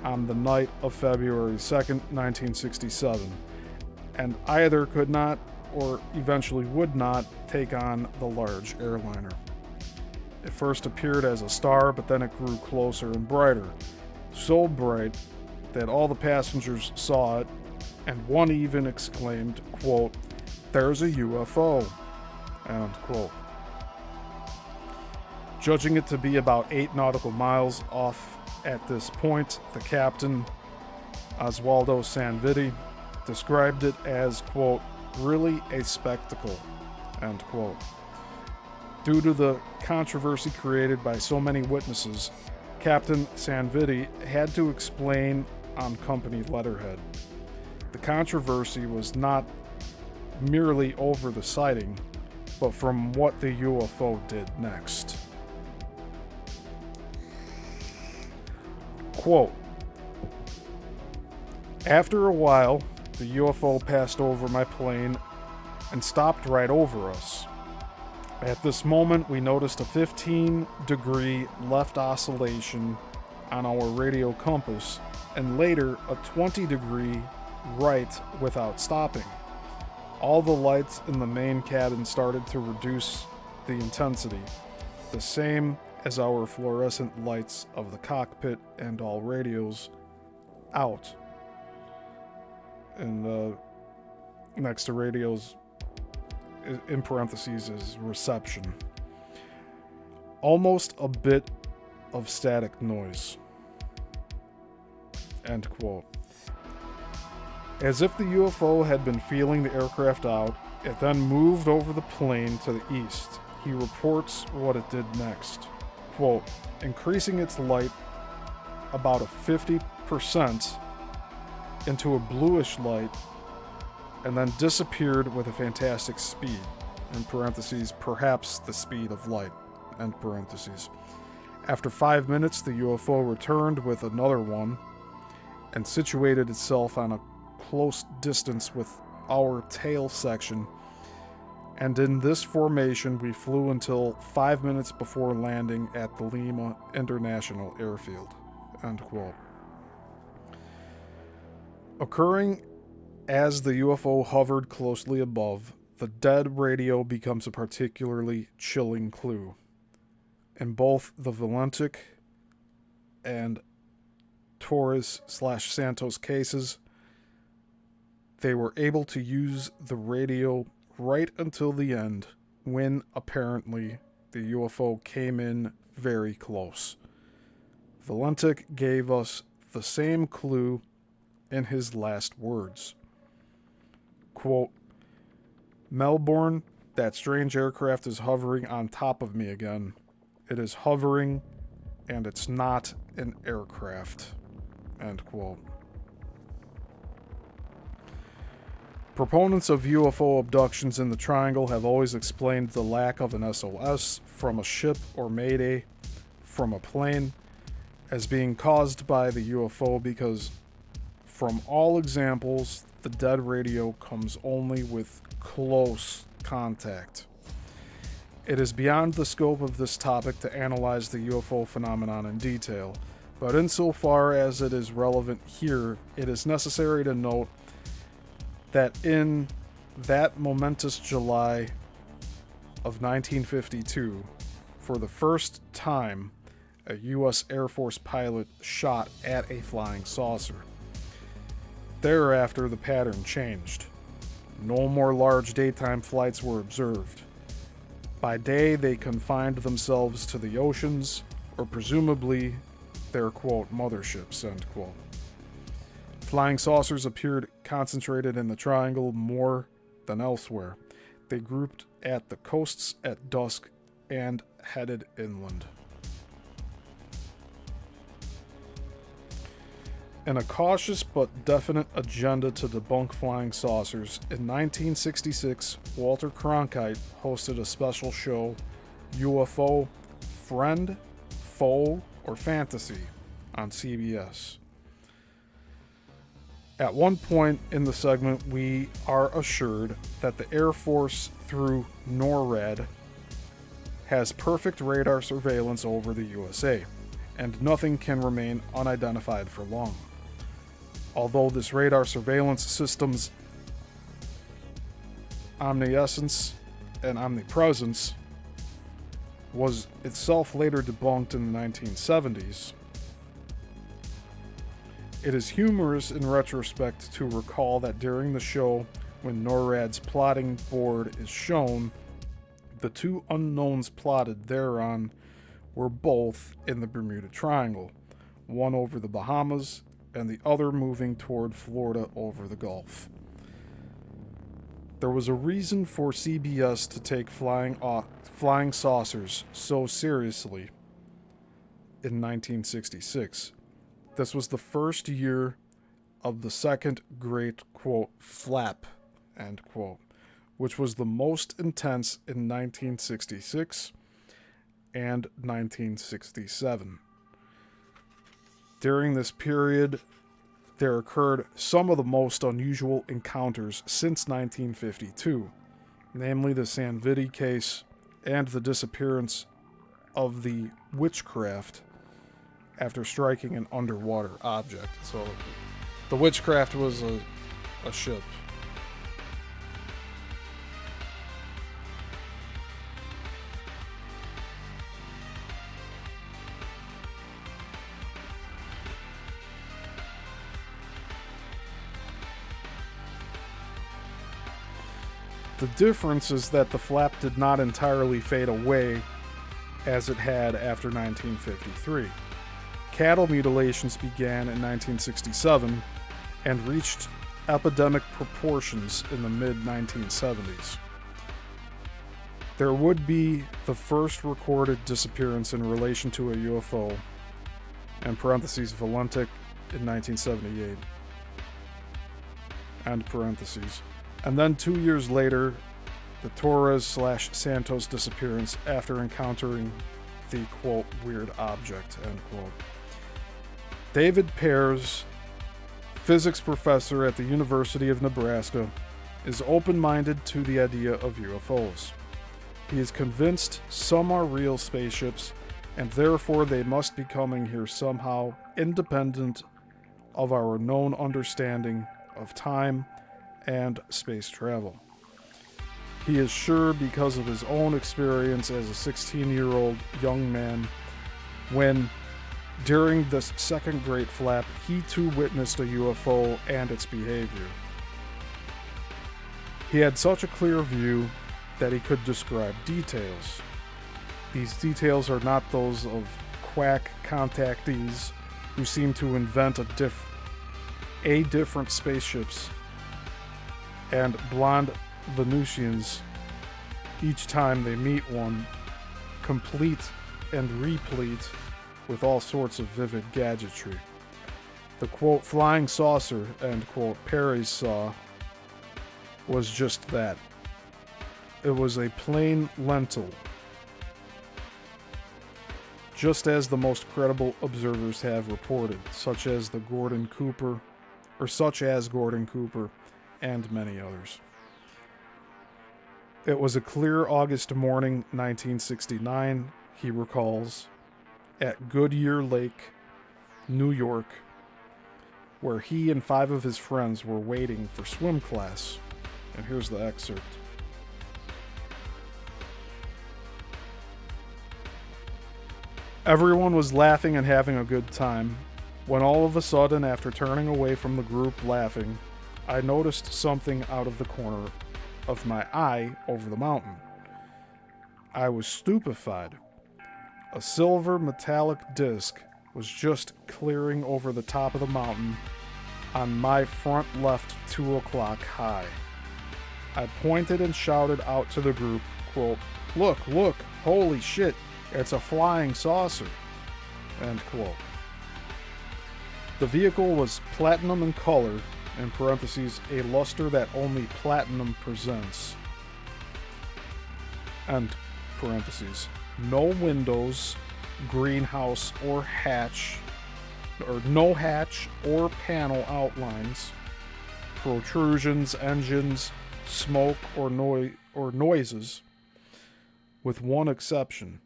Speaker 1: on the night of February 2nd, 1967, and either could not or eventually would not take on the large airliner. It first appeared as a star, but then it grew closer and brighter, so bright that all the passengers saw it, and one even exclaimed, quote, "There's a UFO," end quote. Judging it to be about 8 nautical miles off at this point, the captain, Oswaldo Sanviti, described it as, quote, "really a spectacle," end quote. Due to the controversy created by so many witnesses, Captain Sanviti had to explain on company letterhead. The controversy was not merely over the sighting, but from what the UFO did next. Quote, "After a while, the UFO passed over my plane and stopped right over us. At this moment, we noticed a 15-degree left oscillation on our radio compass, and later a 20-degree right without stopping. All the lights in the main cabin started to reduce the intensity, the same as our fluorescent lights of the cockpit, and all radios out." And next to radios, in parentheses, is reception. "Almost a bit of static noise," end quote. As if the UFO had been feeling the aircraft out, it then moved over the plane to the east. He reports what it did next. Quote, "increasing its light about a 50% into a bluish light, and then disappeared with a fantastic speed," in parentheses, perhaps the speed of light, end parentheses. "After 5 minutes, the UFO returned with another one and situated itself on a close distance with our tail section, and in this formation we flew until 5 minutes before landing at the Lima International Airfield," end quote. Occurring as the UFO hovered closely above, the dead radio becomes a particularly chilling clue. In both the Valentic and Torres/Santos cases, they were able to use the radio right until the end, when apparently the UFO came in very close. Valentic gave us the same clue in his last words. Quote, "Melbourne, that strange aircraft is hovering on top of me again. It is hovering, and it's not an aircraft," end quote. Proponents of UFO abductions in the Triangle have always explained the lack of an SOS from a ship or mayday from a plane as being caused by the UFO because, from all examples, the dead radio comes only with close contact. It is beyond the scope of this topic to analyze the UFO phenomenon in detail, But insofar as it is relevant here, it is necessary to note that in that momentous July of 1952, for the first time, a U.S. Air Force pilot shot at a flying saucer. Thereafter, the pattern changed. No more large daytime flights were observed. By day, they confined themselves to the oceans, or presumably their, quote, motherships, end quote. Flying saucers appeared concentrated in the triangle more than elsewhere. They grouped at the coasts at dusk and headed inland. In a cautious but definite agenda to debunk flying saucers, in 1966, Walter Cronkite hosted a special show, UFO Friend, Foe, or Fantasy, on CBS. At one point in the segment, we are assured that the Air Force, through NORAD, has perfect radar surveillance over the USA, and nothing can remain unidentified for long. Although this radar surveillance system's omniscience and omnipresence was itself later debunked in the 1970s, it is humorous in retrospect to recall that during the show, when NORAD's plotting board is shown, the two unknowns plotted thereon were both in the Bermuda Triangle, one over the Bahamas and the other moving toward Florida over the Gulf. There was a reason for CBS to take flying saucers so seriously in 1966. This was the first year of the second great, quote, flap, end quote, which was the most intense in 1966 and 1967. During this period, there occurred some of the most unusual encounters since 1952, namely the San Viti case and the disappearance of the Witchcraft after striking an underwater object. So, the Witchcraft was a ship. The difference is that the flap did not entirely fade away as it had after 1953. Cattle mutilations began in 1967 and reached epidemic proportions in the mid-1970s. There would be the first recorded disappearance in relation to a UFO, in parentheses, Valentic, in 1978, end parentheses. And then 2 years later, the Torres/Santos disappearance after encountering the, quote, weird object, end quote. David Pears, physics professor at the University of Nebraska, is open-minded to the idea of UFOs. He is convinced some are real spaceships, and therefore they must be coming here somehow independent of our known understanding of time and space travel. He is sure because of his own experience as a 16-year-old young man when, during the second great flap, he too witnessed a UFO and its behavior. He had such a clear view that he could describe details. These details are not those of quack contactees who seem to invent different spaceships and blonde Venusians each time they meet one, complete and replete with all sorts of vivid gadgetry. The, quote, flying saucer, end quote, Perry's saw was just that. It was a plain lentil, just as the most credible observers have reported, such as Gordon Cooper, and many others. It was a clear August morning, 1969, he recalls, at Goodyear Lake, New York, where he and 5 of his friends were waiting for swim class. And here's the excerpt. Everyone was laughing and having a good time, when all of a sudden, after turning away from the group laughing, I noticed something out of the corner of my eye over the mountain. I was stupefied. A silver metallic disc was just clearing over the top of the mountain on my front left 2 o'clock high. I pointed and shouted out to the group, quote, look, holy shit, it's a flying saucer, end quote. The vehicle was platinum in color, in parentheses, a luster that only platinum presents, end parentheses. No windows, greenhouse, or hatch, or no hatch or panel outlines, protrusions, engines, smoke, or noises, with one exception.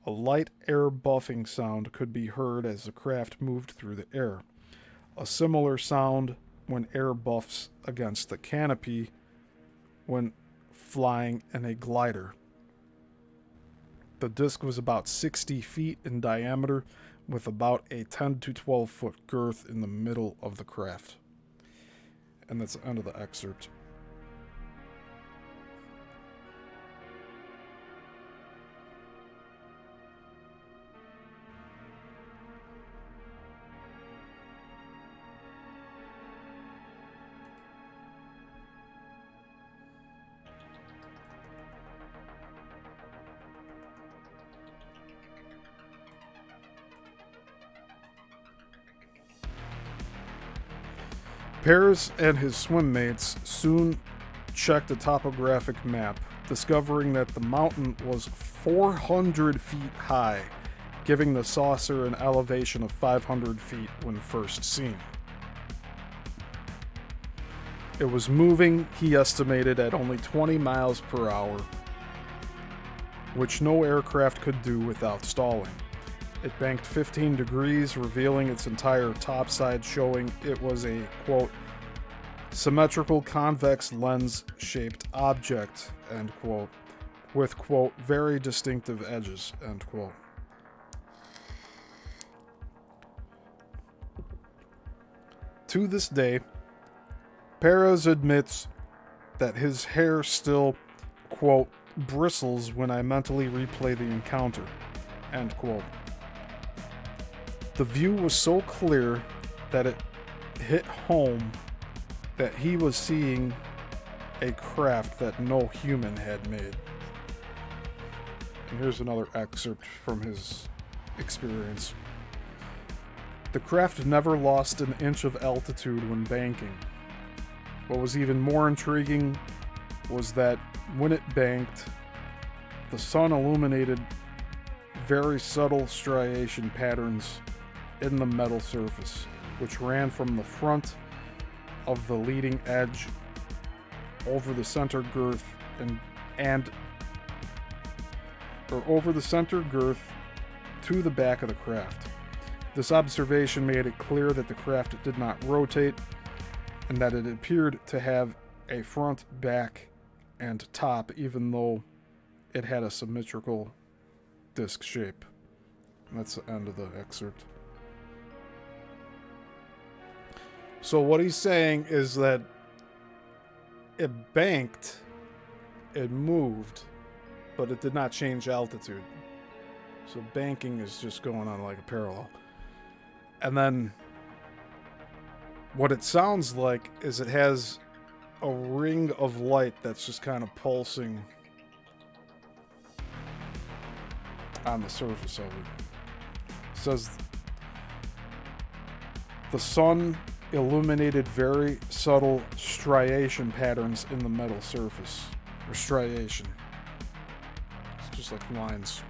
Speaker 1: A light air buffing sound could be heard as the craft moved through the air. A similar sound when air buffs against the canopy when flying in a glider. The disc was about 60 feet in diameter with about a 10 to 12 foot girth in the middle of the craft. And that's the end of the excerpt. Pears and his swim mates soon checked a topographic map, discovering that the mountain was 400 feet high, giving the saucer an elevation of 500 feet when first seen. It was moving, he estimated, at only 20 miles per hour, which no aircraft could do without stalling. It banked 15 degrees, revealing its entire topside, showing it was a, quote, symmetrical convex lens-shaped object, end quote, with, quote, very distinctive edges, end quote. To this day, Perez admits that his hair still, quote, bristles when I mentally replay the encounter, end quote. The view was so clear that it hit home that he was seeing a craft that no human had made. And here's another excerpt from his experience. The craft never lost an inch of altitude when banking. What was even more intriguing was that when it banked, the sun illuminated very subtle striation patterns in the metal surface, which ran from the front of the leading edge over the center girth over the center girth to the back of the craft. This observation made it clear that the craft did not rotate and that it appeared to have a front, back, and top, even though it had a symmetrical disc shape. And that's the end of the excerpt. So what he's saying is that it banked, it moved, but it did not change altitude. So banking is just going on like a parallel. And then what it sounds like is it has a ring of light that's just kind of pulsing on the surface of it. It says the sun illuminated very subtle striation patterns in the metal surface. Or striation. It's just like lines.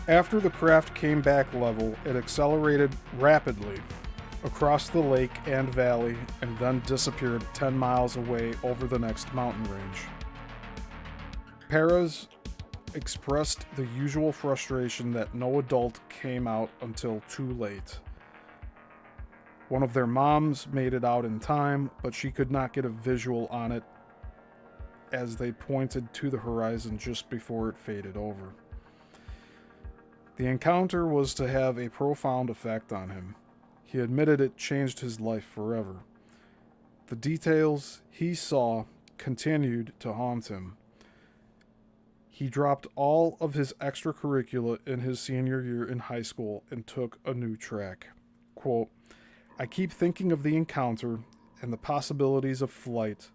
Speaker 1: After the craft came back level, it accelerated rapidly across the lake and valley and then disappeared 10 miles away over the next mountain range. Perez expressed the usual frustration that no adult came out until too late. One of their moms made it out in time, but she could not get a visual on it as they pointed to the horizon just before it faded over. The encounter was to have a profound effect on him. He admitted it changed his life forever. The details he saw continued to haunt him. He dropped all of his extracurricula in his senior year in high school and took a new track. Quote, "I keep thinking of the encounter and the possibilities of flight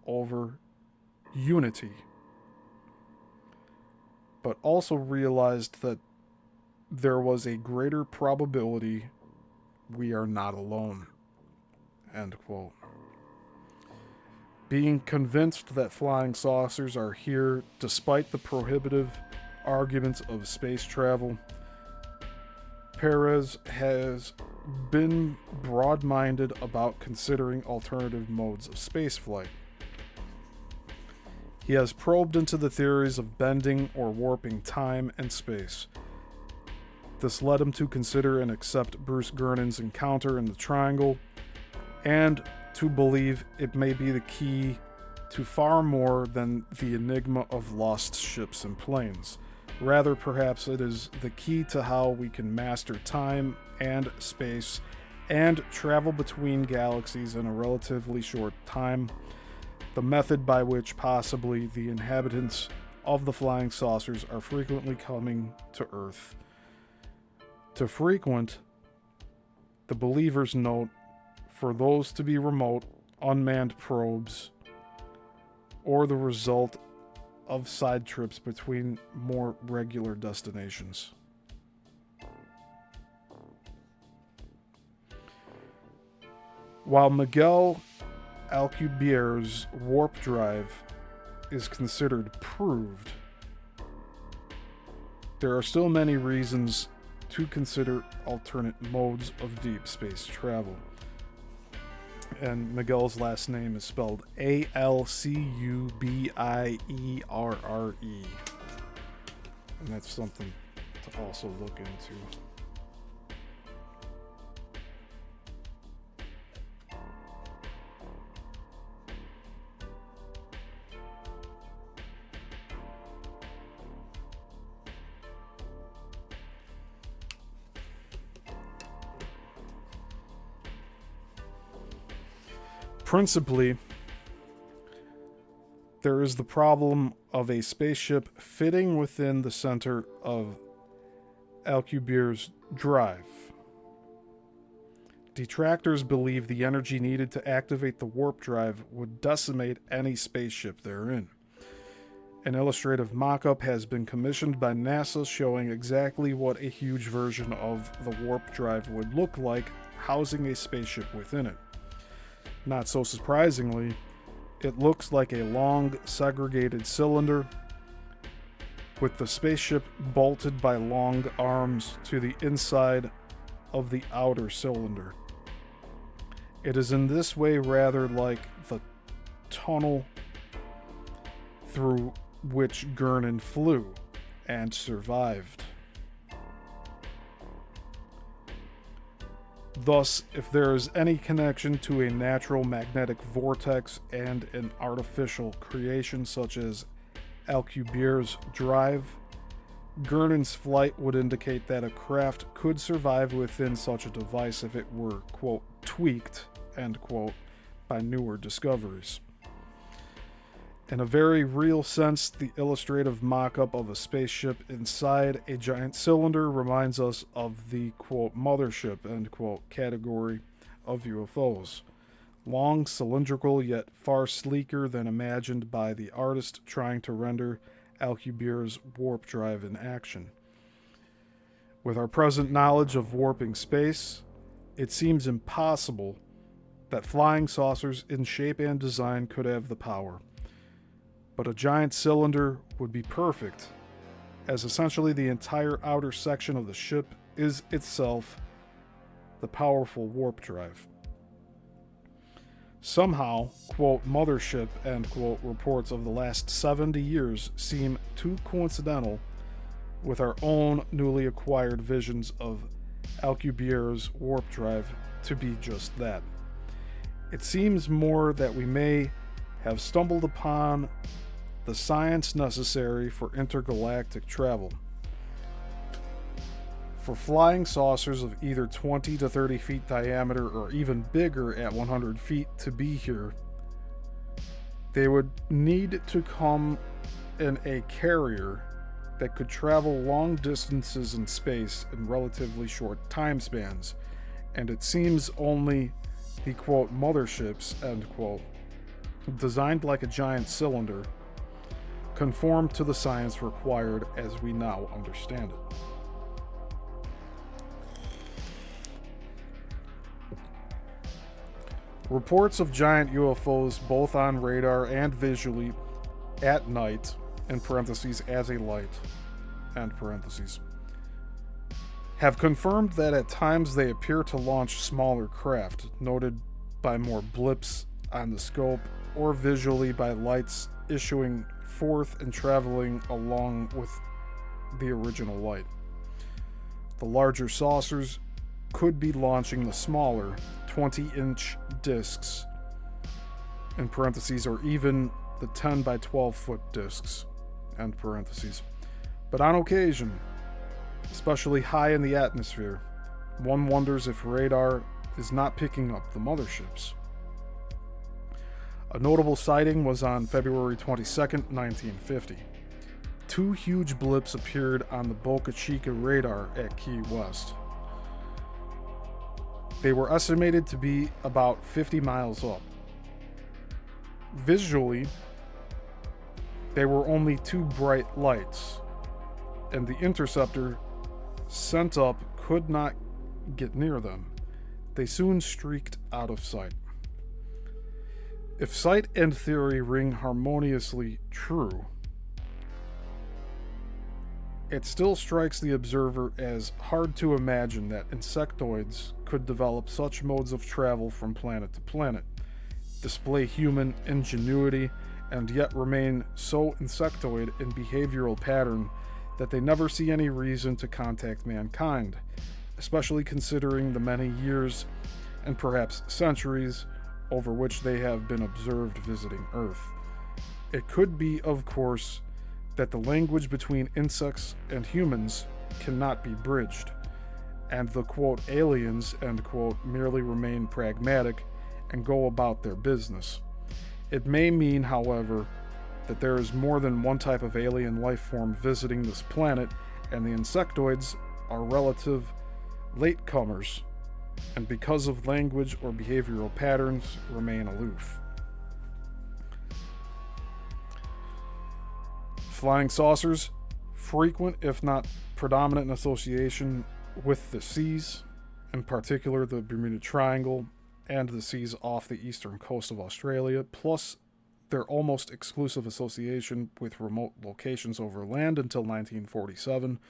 Speaker 1: over unity, but also realized that there was a greater probability we are not alone." End quote. Being convinced that flying saucers are here despite the prohibitive arguments of space travel, Perez has been broad-minded about considering alternative modes of spaceflight. He has probed into the theories of bending or warping time and space. This led him to consider and accept Bruce Gernon's encounter in the Triangle, and to believe it may be the key to far more than the enigma of lost ships and planes. Rather, perhaps it is the key to how we can master time and space and travel between galaxies in a relatively short time, the method by which possibly the inhabitants of the flying saucers are frequently coming to Earth. To frequent, the believers note, for those to be remote, unmanned probes, or the result of side trips between more regular destinations. While Miguel Alcubierre's warp drive is considered proved, there are still many reasons to consider alternate modes of deep space travel. And Miguel's last name is spelled Alcubierre. And that's something to also look into. Principally, there is the problem of a spaceship fitting within the center of Alcubierre's drive. Detractors believe the energy needed to activate the warp drive would decimate any spaceship therein. An illustrative mock-up has been commissioned by NASA showing exactly what a huge version of the warp drive would look like, housing a spaceship within it. Not so surprisingly, it looks like a long, segregated cylinder with the spaceship bolted by long arms to the inside of the outer cylinder. It is in this way rather like the tunnel through which Gernon flew and survived. Thus, if there is any connection to a natural magnetic vortex and an artificial creation such as Alcubierre's drive, Gernon's flight would indicate that a craft could survive within such a device if it were, quote, tweaked, end quote, by newer discoveries. In a very real sense, the illustrative mock-up of a spaceship inside a giant cylinder reminds us of the, quote, mothership, end quote, category of UFOs. Long, cylindrical, yet far sleeker than imagined by the artist trying to render Alcubierre's warp drive in action. With our present knowledge of warping space, it seems impossible that flying saucers in shape and design could have the power. But a giant cylinder would be perfect, as essentially the entire outer section of the ship is itself the powerful warp drive. Somehow, quote, mothership, end quote, reports of the last 70 years seem too coincidental with our own newly acquired visions of Alcubierre's warp drive to be just that. It seems more that we may have stumbled upon the science necessary for intergalactic travel. For flying saucers of either 20 to 30 feet diameter or even bigger at 100 feet to be here, they would need to come in a carrier that could travel long distances in space in relatively short time spans, and it seems only the quote motherships, end quote, designed like a giant cylinder, conform to the science required as we now understand it. Reports of giant UFOs, both on radar and visually at night, in parentheses, as a light, end parentheses, have confirmed that at times they appear to launch smaller craft, noted by more blips on the scope, or visually by lights issuing forth and traveling along with the original light. The larger saucers could be launching the smaller 20-inch discs, in parentheses, or even the 10 by 12 foot discs, end parentheses. But on occasion, especially high in the atmosphere, one wonders if radar is not picking up the motherships. A notable sighting was on February 22nd, 1950. Two huge blips appeared on the Boca Chica radar at Key West. They were estimated to be about 50 miles up. Visually, they were only two bright lights, and the interceptor sent up could not get near them. They soon streaked out of sight. If sight and theory ring harmoniously true, it still strikes the observer as hard to imagine that insectoids could develop such modes of travel from planet to planet, display human ingenuity, and yet remain so insectoid in behavioral pattern that they never see any reason to contact mankind, especially considering the many years and perhaps centuries over which they have been observed visiting Earth. It could be, of course, that the language between insects and humans cannot be bridged, and the quote aliens, end quote, merely remain pragmatic and go about their business. It may mean, however, that there is more than one type of alien life form visiting this planet, and the insectoids are relative latecomers, and because of language or behavioral patterns, remain aloof. Flying saucers, frequent if not predominant in association with the seas, in particular the Bermuda Triangle and the seas off the eastern coast of Australia, plus their almost exclusive association with remote locations over land until 1947,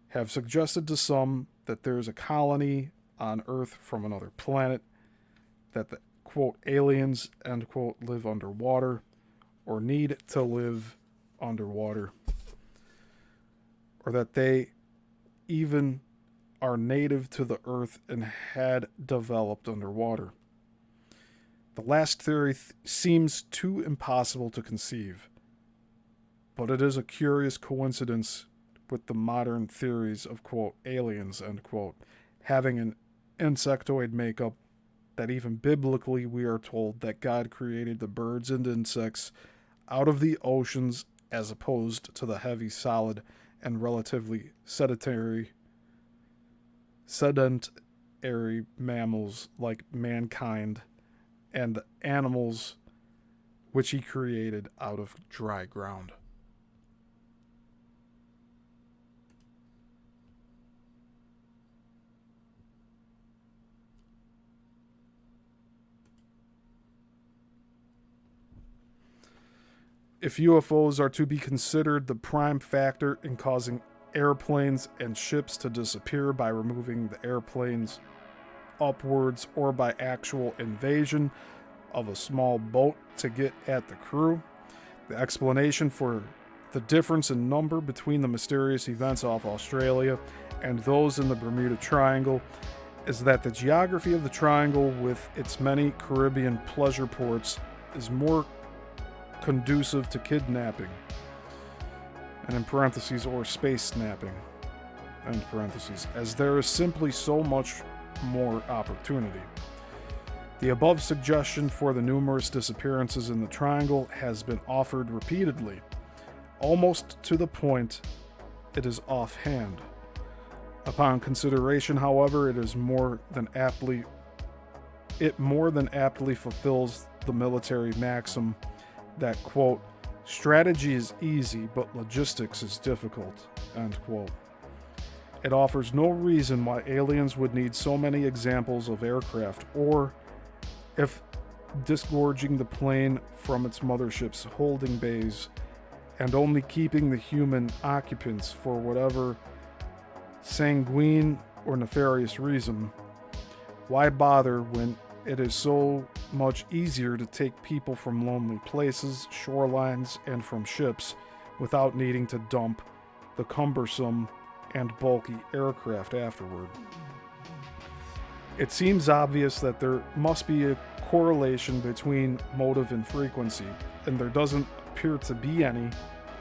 Speaker 1: have suggested to some that there is a colony on Earth from another planet, that the quote aliens, end quote, live underwater or need to live underwater, or that they even are native to the Earth and had developed underwater. The last theory seems too impossible to conceive, but it is a curious coincidence with the modern theories of, quote, aliens, end quote, having an insectoid makeup that even biblically we are told that God created the birds and insects out of the oceans as opposed to the heavy, solid, and relatively sedentary mammals like mankind and animals which he created out of dry ground. If UFOs are to be considered the prime factor in causing airplanes and ships to disappear by removing the airplanes upwards or by actual invasion, of a small boat to get at the crew. The explanation for the difference in number between the mysterious events off Australia and those in the Bermuda Triangle is that the geography of the triangle with its many Caribbean pleasure ports is more conducive to kidnapping, and in parentheses, or space snapping, end parentheses, as there is simply so much more opportunity. The above suggestion for the numerous disappearances in the triangle has been offered repeatedly, almost to the point it is offhand. Upon consideration, however, it more than aptly fulfills the military maxim that, quote, strategy is easy, but logistics is difficult, end quote. It offers no reason why aliens would need so many examples of aircraft, or if disgorging the plane from its mothership's holding bays and only keeping the human occupants for whatever sanguine or nefarious reason, why bother when it is so much easier to take people from lonely places, shorelines, and from ships without needing to dump the cumbersome and bulky aircraft afterward? It seems obvious that there must be a correlation between motive and frequency, and there doesn't appear to be any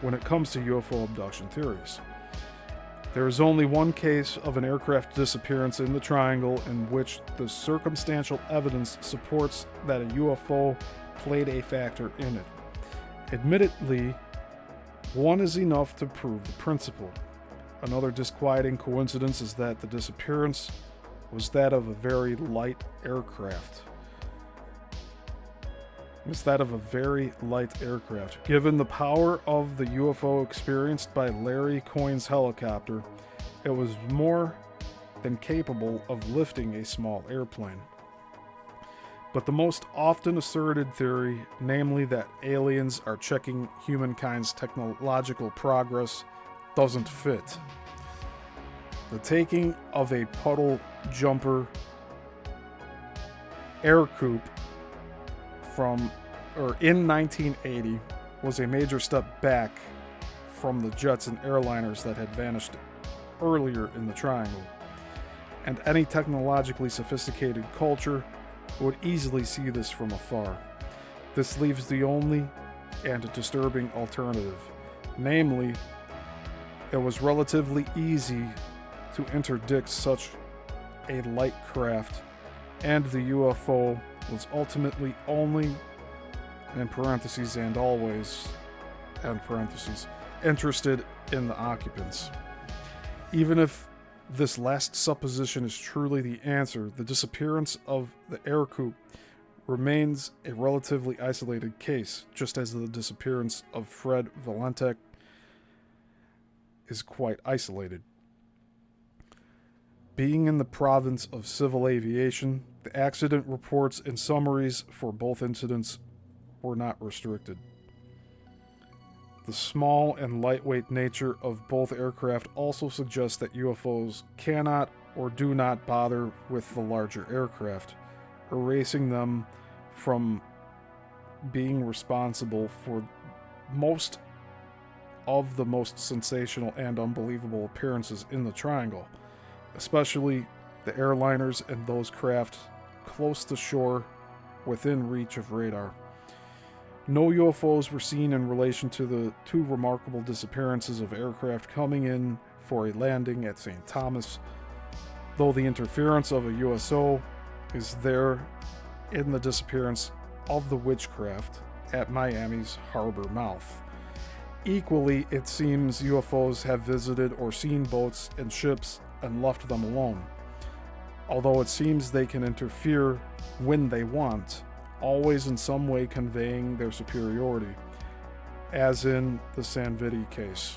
Speaker 1: when it comes to UFO abduction theories. There is only one case of an aircraft disappearance in the triangle in which the circumstantial evidence supports that a UFO played a factor in it. Admittedly, one is enough to prove the principle. Another disquieting coincidence is that the disappearance was that of a very light aircraft. Given the power of the UFO experienced by Larry Coyne's helicopter, it was more than capable of lifting a small airplane. But the most often asserted theory, namely that aliens are checking humankind's technological progress, doesn't fit. The taking of a puddle jumper air coupe in 1980 was a major step back from the jets and airliners that had vanished earlier in the triangle, and any technologically sophisticated culture would easily see this from afar. This leaves the only and disturbing alternative, namely, it was relatively easy to interdict such a light craft, and the UFO was ultimately only, in parentheses and always, end parentheses, interested in the occupants. Even if this last supposition is truly the answer, the disappearance of the air coupe remains a relatively isolated case, just as the disappearance of Fred Valentek is quite isolated. Being in the province of civil aviation, the accident reports and summaries for both incidents were not restricted. The small and lightweight nature of both aircraft also suggests that UFOs cannot or do not bother with the larger aircraft, erasing them from being responsible for most of the most sensational and unbelievable appearances in the triangle, especially the airliners and those craft close to shore within reach of radar. No UFOs were seen in relation to the two remarkable disappearances of aircraft coming in for a landing at St. Thomas, though the interference of a USO is there in the disappearance of the Witchcraft at Miami's harbor mouth. Equally, it seems UFOs have visited or seen boats and ships and left them alone, although it seems they can interfere when they want, always in some way conveying their superiority, as in the Sanviti case.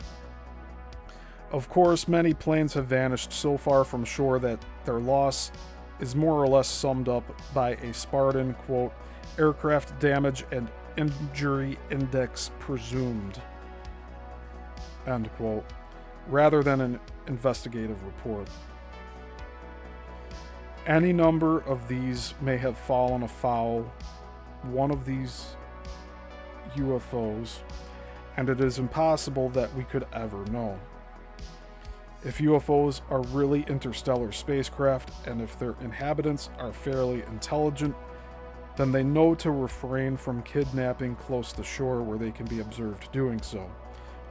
Speaker 1: Of course, many planes have vanished so far from shore that their loss is more or less summed up by a Spartan, quote, aircraft damage and injury index presumed, end quote, rather than an investigative report. Any number of these may have fallen afoul one of these UFOs, and it is impossible that we could ever know. If UFOs are really interstellar spacecraft, and if their inhabitants are fairly intelligent, then they know to refrain from kidnapping close to shore where they can be observed doing so.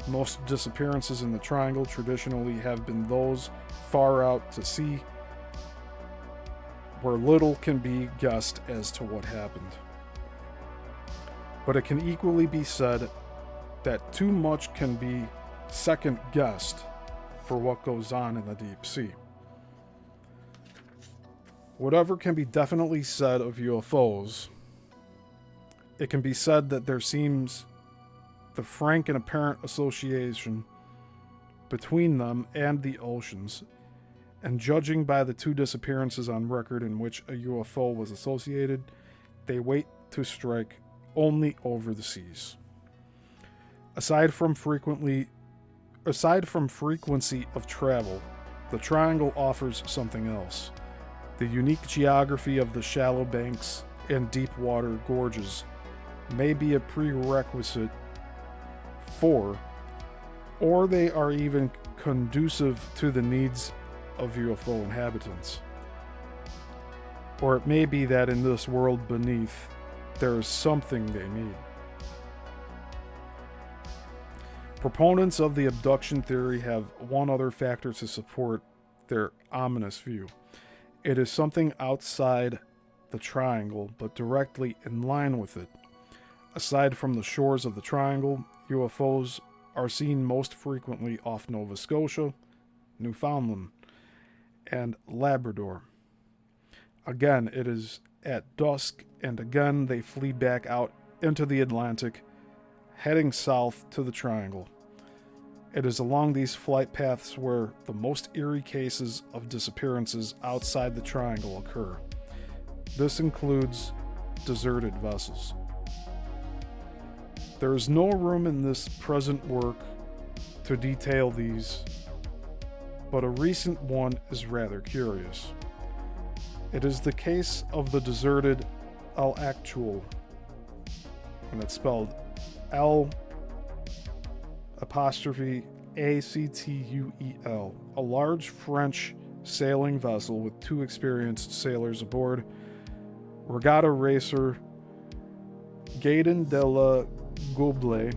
Speaker 1: Most disappearances in the triangle traditionally have been those far out to sea, where little can be guessed as to what happened. But it can equally be said that too much can be second-guessed for what goes on in the deep sea. Whatever can be definitely said of UFOs, it can be said that there seems the frank and apparent association between them and the oceans, and judging by the 2 disappearances on record in which a UFO was associated, they wait to strike only over the seas. Aside from frequency of travel, the triangle offers something else. The unique geography of the shallow banks and deep water gorges may be a prerequisite for, or they are even conducive to the needs of UFO inhabitants. Or it may be that in this world beneath, there is something they need. Proponents of the abduction theory have one other factor to support their ominous view. It is something outside the triangle, but directly in line with it. Aside from the shores of the triangle, UFOs are seen most frequently off Nova Scotia, Newfoundland, and Labrador. Again, it is at dusk, and again they flee back out into the Atlantic, heading south to the triangle. It is along these flight paths where the most eerie cases of disappearances outside the triangle occur. This includes deserted vessels. There is no room in this present work to detail these, but a recent one is rather curious. It is the case of the deserted El Actuel, and it's spelled L''Actuel, a large French sailing vessel with 2 experienced sailors aboard, regatta racer Gaiden de la Gouble.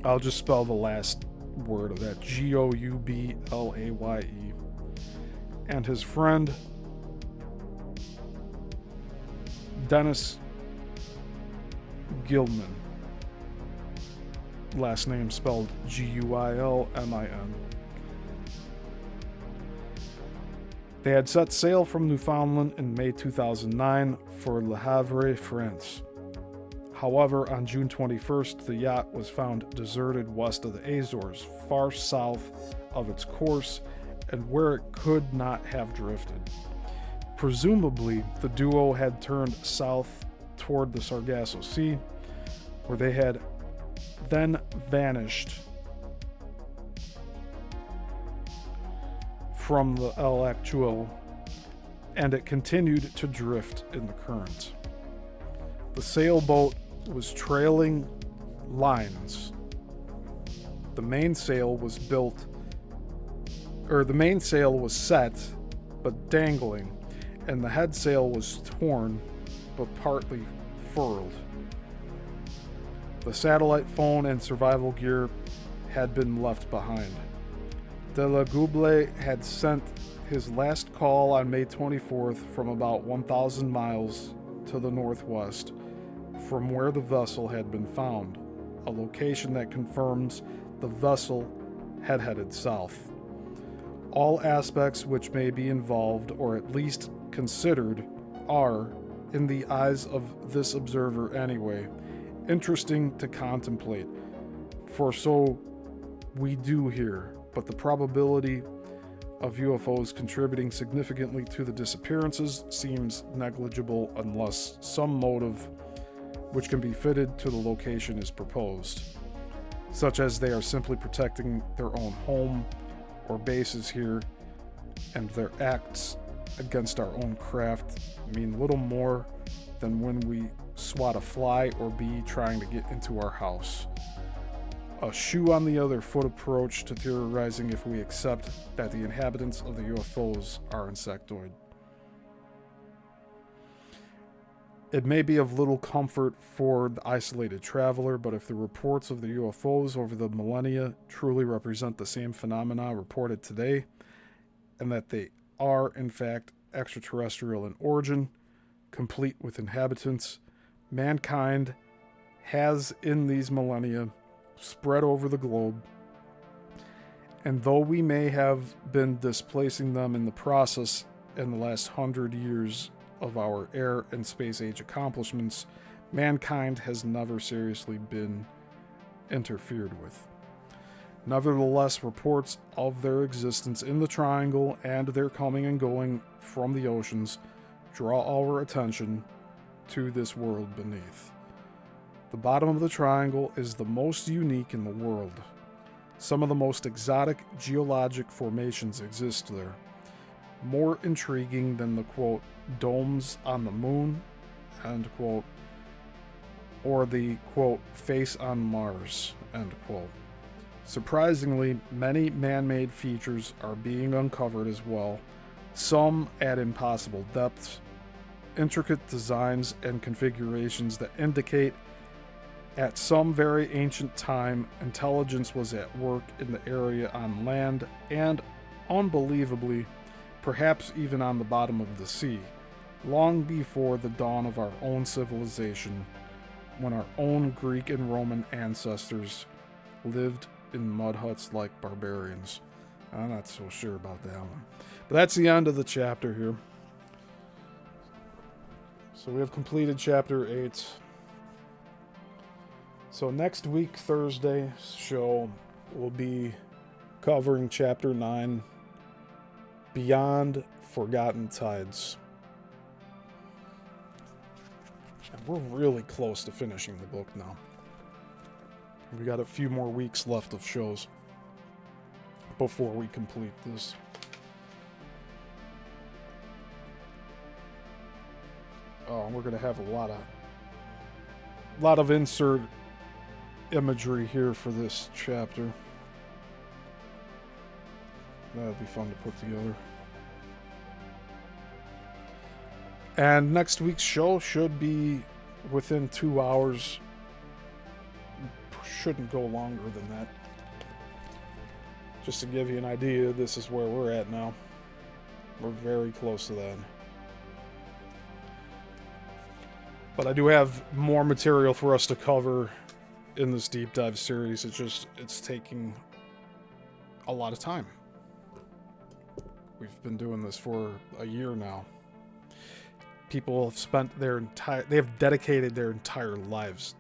Speaker 1: I'll just spell the last word of that, Goublaye, and his friend Dennis Gilman, last name spelled Guilmin. They had set sail from Newfoundland in May 2009 for Le Havre, France. However, on June 21st, the yacht was found deserted west of the Azores, far south of its course and where it could not have drifted. Presumably, the duo had turned south toward the Sargasso Sea, where they had then vanished from the El Actuel, and it continued to drift in the current. The sailboat was trailing lines. The mainsail was set but dangling, and the headsail was torn but partly furled. The satellite phone and survival gear had been left behind. De la Gouble had sent his last call on May 24th from about 1,000 miles to the northwest from where the vessel had been found, a location that confirms the vessel had headed south. All aspects which may be involved, or at least considered, are, in the eyes of this observer anyway, interesting to contemplate, for so we do here, but the probability of UFOs contributing significantly to the disappearances seems negligible unless some motive which can be fitted to the location is proposed, such as they are simply protecting their own home or bases here, and their acts against our own craft mean little more than when we swat a fly or bee trying to get into our house. A shoe on the other foot approach to theorizing if we accept that the inhabitants of the UFOs are insectoid. It may be of little comfort for the isolated traveler, but if the reports of the UFOs over the millennia truly represent the same phenomena reported today, and that they are in fact extraterrestrial in origin, complete with inhabitants, mankind has in these millennia spread over the globe, and though we may have been displacing them in the process in the last 100 years of our air and space age accomplishments, mankind has never seriously been interfered with. Nevertheless, reports of their existence in the triangle and their coming and going from the oceans draw our attention to this world beneath. The bottom of the triangle is the most unique in the world. Some of the most exotic geologic formations exist there, more intriguing than the, quote, domes on the moon, end quote, or the, quote, face on Mars, end quote. Surprisingly, many man-made features are being uncovered as well, some at impossible depths, intricate designs and configurations that indicate at some very ancient time intelligence was at work in the area on land and, unbelievably, perhaps even on the bottom of the sea, long before the dawn of our own civilization, when our own Greek and Roman ancestors lived in mud huts like barbarians. I'm not so sure about that one. But that's the end of the chapter here. So we have completed chapter 8. So next week, Thursday show, will be covering chapter 9, Beyond Forgotten Tides. And we're really close to finishing the book now. We got a few more weeks left of shows before we complete this. Oh, we're going to have a lot of insert imagery here for this chapter. That'll be fun to put together. And next week's show should be within 2 hours. Shouldn't go longer than that. Just to give you an idea, this is where we're at now. We're very close to that. But I do have more material for us to cover in this deep dive series. It's taking a lot of time. We've been doing this for a year now. People have they have dedicated their entire lives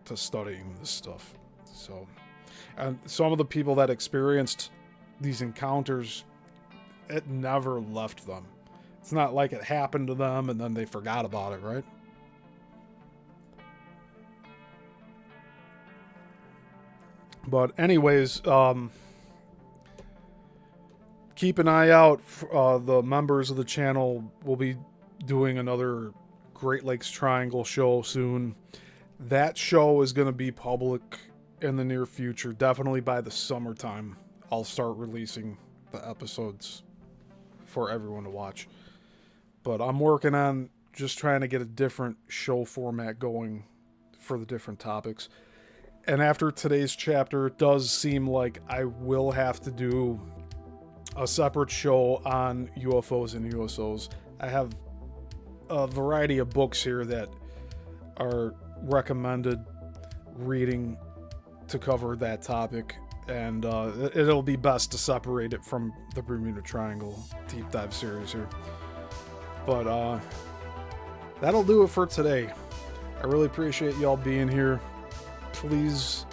Speaker 1: to studying this stuff. So, and some of the people that experienced these encounters, it never left them. It's not like it happened to them and then they forgot about it, right? But anyways, keep an eye out. The members of the channel will be doing another Great Lakes Triangle show soon. That show is going to be public in the near future. Definitely by the summertime, I'll start releasing the episodes for everyone to watch. But I'm working on just trying to get a different show format going for the different topics. And after today's chapter, it does seem like I will have to do a separate show on UFOs and USOs. I have a variety of books here that are recommended reading to cover that topic, and it'll be best to separate it from the Bermuda Triangle deep dive series here. But that'll do it for today. I really appreciate y'all being here. Please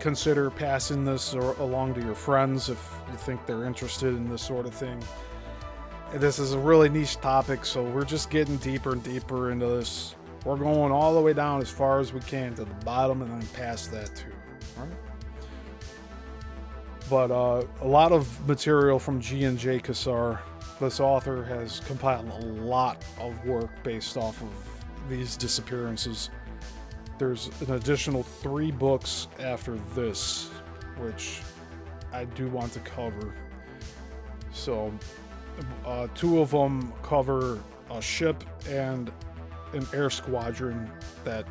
Speaker 1: consider passing this along to your friends if you think they're interested in this sort of thing. This is a really niche topic, so we're just getting deeper and deeper into this. We're going all the way down as far as we can to the bottom and then past that too. All right? But a lot of material from Gian J, Quasar this author has compiled a lot of work based off of these disappearances. There's an additional 3 books after this, which I do want to cover. So, 2 of them cover a ship and an air squadron that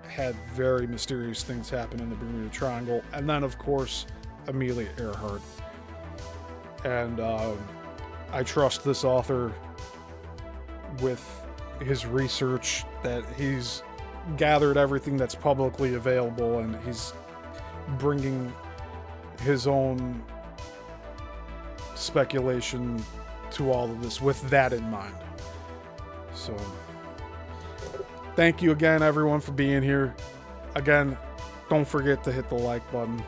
Speaker 1: had very mysterious things happen in the Bermuda Triangle, and then of course Amelia Earhart. And I trust this author with his research, that he's gathered everything that's publicly available, and he's bringing his own speculation to all of this with that in mind. So, thank you again, everyone, for being here. Again, don't forget to hit the like button.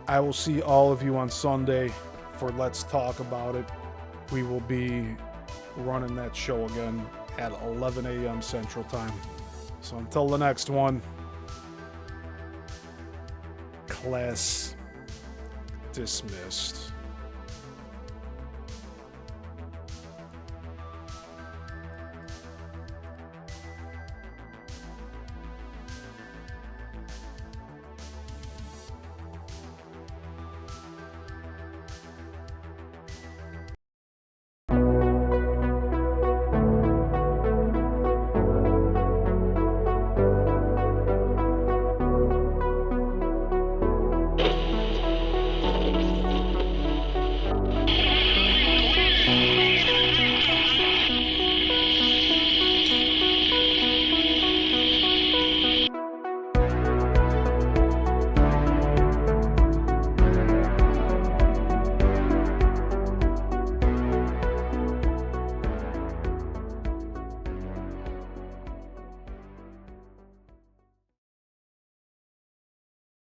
Speaker 1: I will see all of you on Sunday for Let's Talk About It. We will be running that show again at 11 a.m. Central Time. So until the next one, class dismissed.